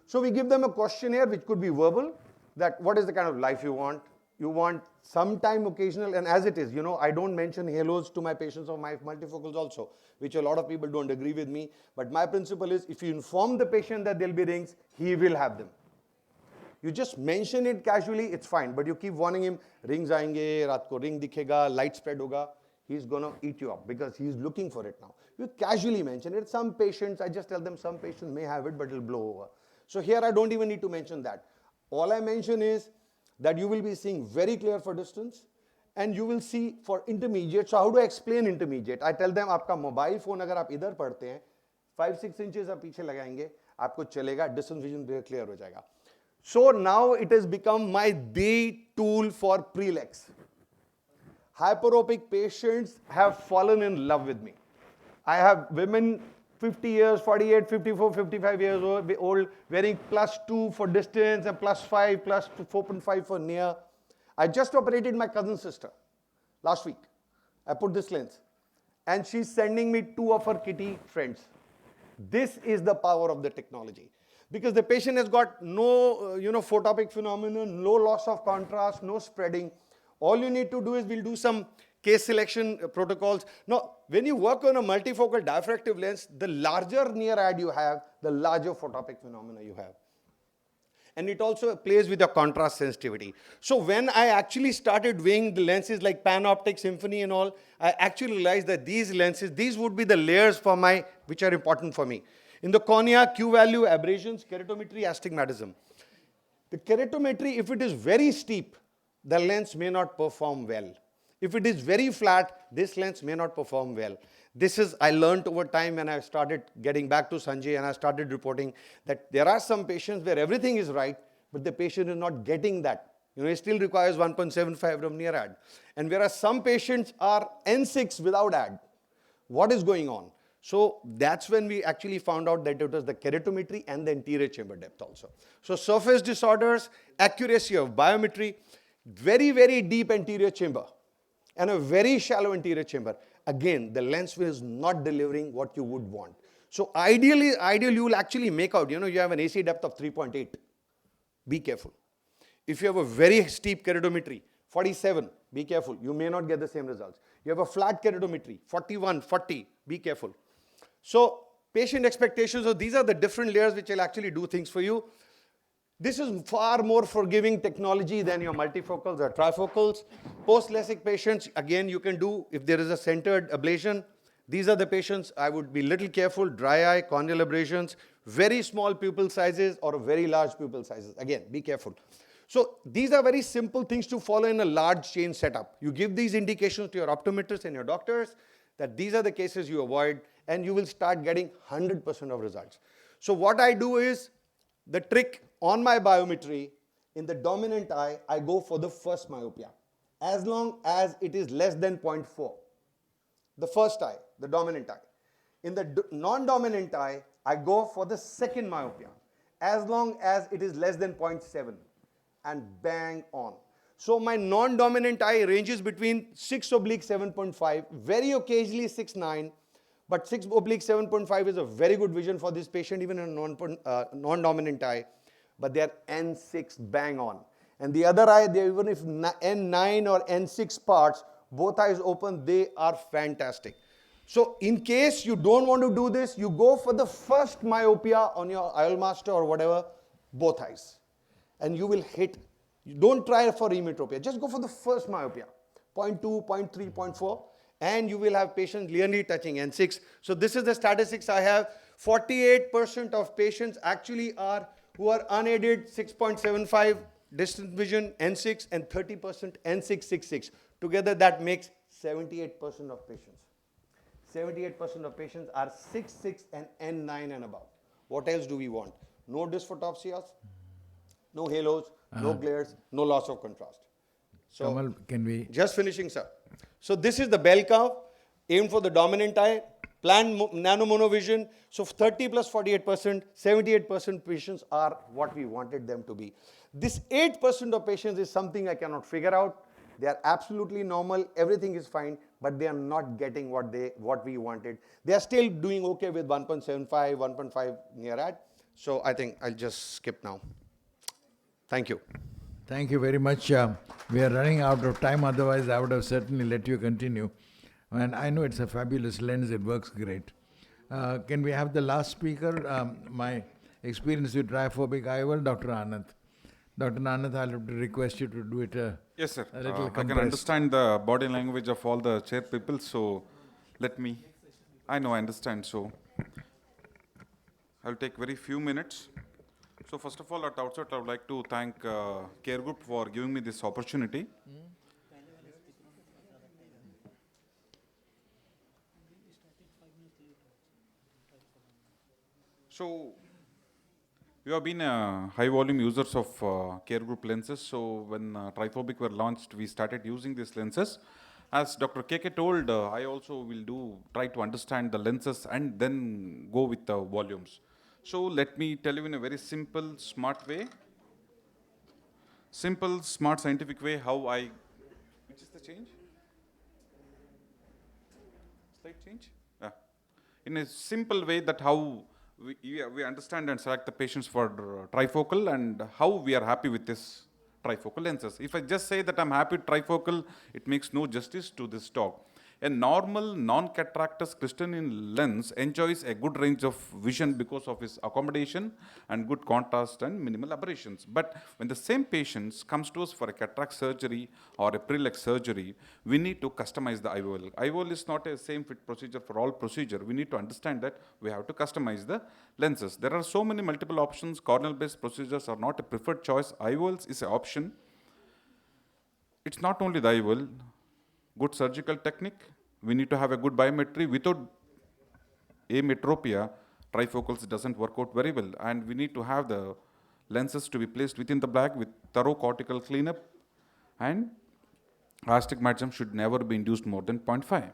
So we give them a questionnaire which could be verbal, that what is the kind of life you want. You want sometime occasional, and as it is, you know, I don't mention halos to my patients or my multifocals also, which a lot of people don't agree with me. But my principle is, if you inform the patient that there'll be rings, he will have them. You just mention it casually, it's fine. But you keep warning him, rings aayenge, raat ko ring dikhega, light spread hoga, he's gonna eat you up because he's looking for it now. You casually mention it. Some patients, I just tell them some patients may have it, but it'll blow over. So here I don't even need to mention that. All I mention is that you will be seeing very clear for distance, and you will see for intermediate. So how do I explain intermediate? I tell them, आपका mobile phone अगर आप इधर पढ़ते हैं, 5-6 inches आप पीछे लगाएंगे, आपको चलेगा, distance vision very clear हो जाएगा. So now it has become my the tool for prelex. Hyperopic patients have fallen in love with me. I have women 50 years, 48, 54, 55 years old, wearing +2 for distance and +5, +4.5 for near. I just operated my cousin's sister last week. I put this lens, and she's sending me 2 of her kitty friends. This is the power of the technology, because the patient has got no, photopic phenomenon, no loss of contrast, no spreading. All you need to do is, we'll do some case selection protocols. Now, when you work on a multifocal diffractive lens, the larger near ad you have, the larger photopic phenomena you have. And it also plays with your contrast sensitivity. So when I actually started weighing the lenses like Panoptic, Symphony and all, I actually realized that these lenses, these would be the layers for which are important for me. In the cornea, Q-value aberrations, keratometry, astigmatism. The keratometry, if it is very steep, the lens may not perform well. If it is very flat, this lens may not perform well. This is, I learned over time when I started getting back to Sanjay and I started reporting that there are some patients where everything is right, but the patient is not getting that. He still requires 1.75 from near ad. And whereas some patients are N6 without ad. What is going on? So that's when we actually found out that it was the keratometry and the anterior chamber depth also. So surface disorders, accuracy of biometry, very, very deep anterior chamber, and a very shallow anterior chamber. Again, the lens is not delivering what you would want. So ideally you will actually make out, you have an AC depth of 3.8. Be careful. If you have a very steep keratometry, 47, be careful. You may not get the same results. You have a flat keratometry, 41, 40, be careful. So patient expectations, so these are the different layers which will actually do things for you. This is far more forgiving technology than your multifocals or trifocals. Post-Lasik patients, again, you can do, if there is a centered ablation, these are the patients, I would be little careful, dry eye, corneal abrasions, very small pupil sizes or very large pupil sizes. Again, be careful. So these are very simple things to follow in a large chain setup. You give these indications to your optometrists and your doctors that these are the cases you avoid, and you will start getting 100% of results. So what I do is, the trick on my biometry, in the dominant eye, I go for the first myopia, as long as it is less than 0.4. The first eye, the dominant eye. In the non-dominant eye, I go for the second myopia, as long as it is less than 0.7, and bang on. So my non-dominant eye ranges between 6/7.5, very occasionally 6/9, but 6/7.5 is a very good vision for this patient, even in a non-dominant eye. But they are N6 bang on. And the other eye, even if N9 or N6 parts, both eyes open, they are fantastic. So in case you don't want to do this, you go for the first myopia on your IOL master or whatever, both eyes. And you will hit. You don't try for emetropia. Just go for the first myopia, 0.2, 0.3, 0.4. and you will have patients nearly touching N6. So this is the statistics I have. 48% of patients actually are who are unaided 6.75 distant vision N6 and 30% N666. Together that makes 78% of patients. 78% of patients are 6.6 and N9 and above. What else do we want? No dysphotopsias, no halos, no glares, no loss of contrast. So Kamal, can we? just finishing, sir. So this is the bell curve aimed for the dominant eye, planned nanomonovision. So 30 plus 48%, 78% patients are what we wanted them to be. This 8% of patients is something I cannot figure out. They are absolutely normal, everything is fine, but they are not getting what we wanted. They are still doing okay with 1.75, 1.5 near at. So I think I'll just skip now. Thank you. Thank you very much. We are running out of time, otherwise I would have certainly let you continue. And I know it's a fabulous lens, it works great. Can we have the last speaker? My experience with triphobic IOL, Dr. Anand. Dr. Anand, I'll have to request you to do it Yes, sir. a little I can compressed. understand the body language of all the chair people, so let me. I know, I understand, so I'll take very few minutes. So first of all, at outset, I would like to thank Care Group for giving me this opportunity. So, we have been high volume users of Care Group lenses. So when triphobic were launched, we started using these lenses. As Dr. KK told, I also will try to understand the lenses and then go with the volumes. So let me tell you in a very simple, smart way. Simple, smart, scientific way how I, which is the change? Slide change? Yeah. In a simple way that how we understand and select the patients for trifocal and how we are happy with this trifocal lenses. If I just say that I'm happy with trifocal, it makes no justice to this talk. A normal non-cataractous crystalline lens enjoys a good range of vision because of its accommodation and good contrast and minimal aberrations. But when the same patient comes to us for a cataract surgery or a pre-leg surgery, we need to customize the IOL. IOL is not a same fit procedure for all procedure. We need to understand that we have to customize the lenses. There are so many multiple options. Corneal-based procedures are not a preferred choice. IOLs is an option. It's not only the IOL. Good surgical technique, we need to have a good biometry. Without ametropia, trifocals doesn't work out very well. And we need to have the lenses to be placed within the bag with thorough cortical cleanup, and astigmatism should never be induced more than 0.5.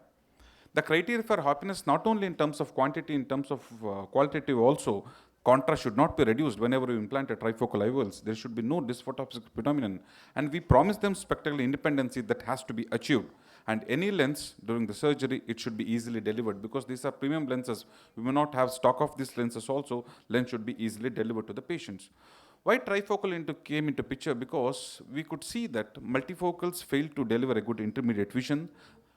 The criteria for happiness, not only in terms of quantity, in terms of qualitative also, contrast should not be reduced whenever you implant a trifocal IOLs. There should be no dysphotopsic phenomenon. And we promise them spectacle independency that has to be achieved. And any lens during the surgery, it should be easily delivered because these are premium lenses. We may not have stock of these lenses also. Lens should be easily delivered to the patients. Why trifocal came into picture? Because we could see that multifocals failed to deliver a good intermediate vision.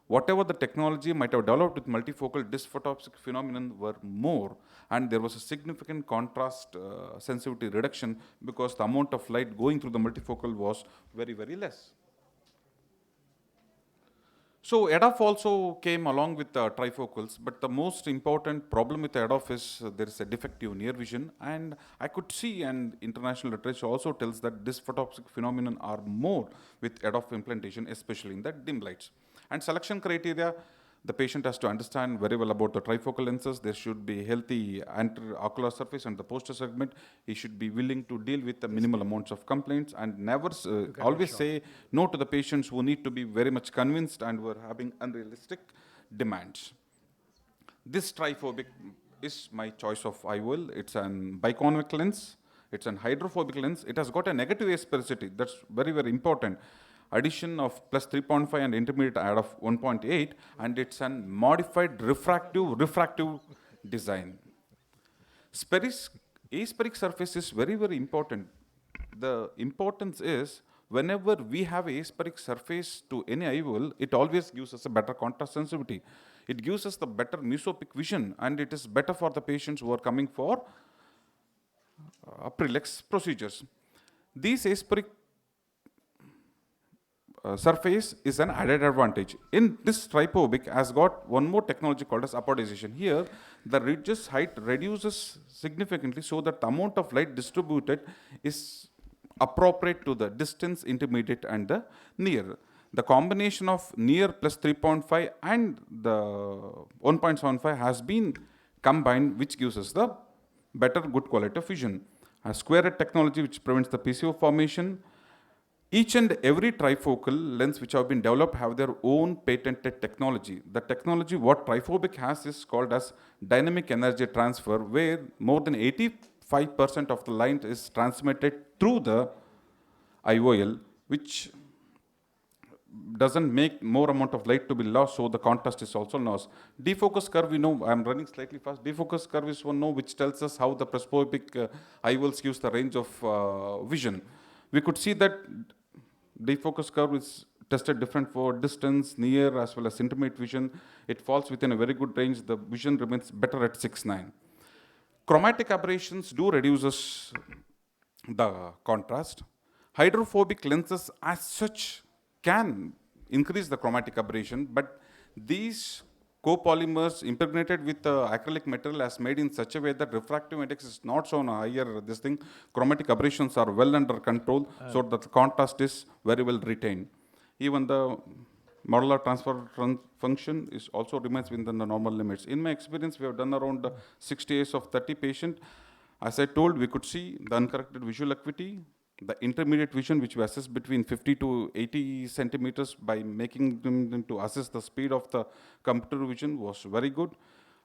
Whatever the technology might have developed with multifocal, dysphotopsic phenomenon were more, and there was a significant contrast sensitivity reduction because the amount of light going through the multifocal was very, very less. So EDOF also came along with trifocals, but the most important problem with EDOF is there is a defective near vision, and I could see, and international literature also tells that dysphotopsic phenomenon are more with EDOF implantation, especially in the dim lights. And selection criteria, the patient has to understand very well about the trifocal lenses. There should be healthy anterior ocular surface and the posterior segment. He should be willing to deal with the minimal amounts of complaints and never always say no to the patients who need to be very much convinced and were having unrealistic demands. This triphobic is my choice of IOL. It's an biconvex lens. It's an hydrophobic lens. It has got a negative asphericity. That's very, very important. Addition of plus 3.5 and intermediate add of 1.8, and it's an modified refractive design. Aspheric surface is very, very important. The importance is whenever we have aspheric surface to any IOL, it always gives us a better contrast sensitivity. It gives us the better mesopic vision, and it is better for the patients who are coming for pre-leg procedures. These aspheric surface is an added advantage. In this Tripobic has got one more technology called as apodization. Here, the ridge's height reduces significantly so that the amount of light distributed is appropriate to the distance, intermediate and the near. The combination of near plus 3.5 and the 1.75 has been combined, which gives us the better good quality of vision. A square head technology which prevents the PCO formation. Each and every trifocal lens which have been developed have their own patented technology. The technology what Trifobic has is called as dynamic energy transfer, where more than 85% of the light is transmitted through the IOL, which doesn't make more amount of light to be lost, so the contrast is also lost. Defocus curve, we know, I'm running slightly fast. Defocus curve is one which tells us how the presbyopic IOLs gives the range of vision. We could see that defocus curve is tested different for distance, near as well as intermediate vision. It falls within a very good range. The vision remains better at 6.9. Chromatic aberrations do reduces the contrast. Hydrophobic lenses as such can increase the chromatic aberration, but these copolymers impregnated with acrylic material as made in such a way that refractive index is not shown higher. This thing, chromatic aberrations are well under control, so that the contrast is very well retained. Even the modular transfer function is also remains within the normal limits. In my experience, we have done around 60 years of 30 patients. As I told, we could see the uncorrected visual acuity, the intermediate vision, which we assess between 50 to 80 centimeters by making them to assess the speed of the computer vision, was very good.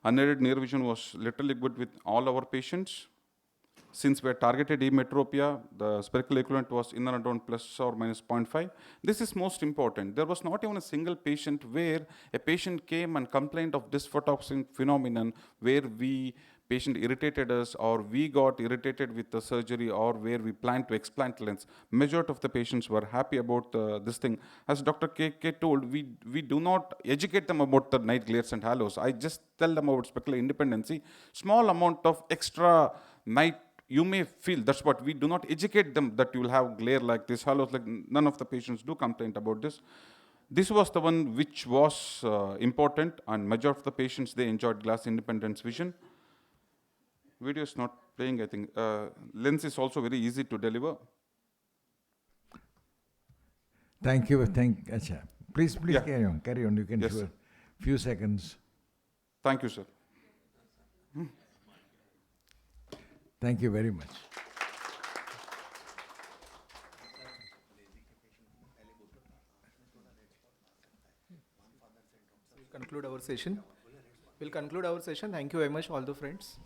Unaided near vision was literally good with all our patients. Since we had targeted emetropia, the spherical equivalent was in and around plus or minus 0.5. This is most important. There was not even a single patient where a patient came and complained of dysphotosing phenomenon, where patient irritated us, or we got irritated with the surgery, or where we planned to explant lens. Majority of the patients were happy about this thing. As Dr. K told, we do not educate them about the night glares and halos. I just tell them about specular independency. Small amount of extra night you may feel, that's what we do not educate them that you will have glare like this, halos like, none of the patients do complain about this. This was the one which was important, and majority of the patients, they enjoyed glass independence vision. Video is not playing, I think. Lens is also very easy to deliver. Thank you. Acha. Please Yeah. carry on. You can Yes. show a few seconds. Thank you, sir. Thank you very much. We'll conclude our session. Thank you very much, all the friends.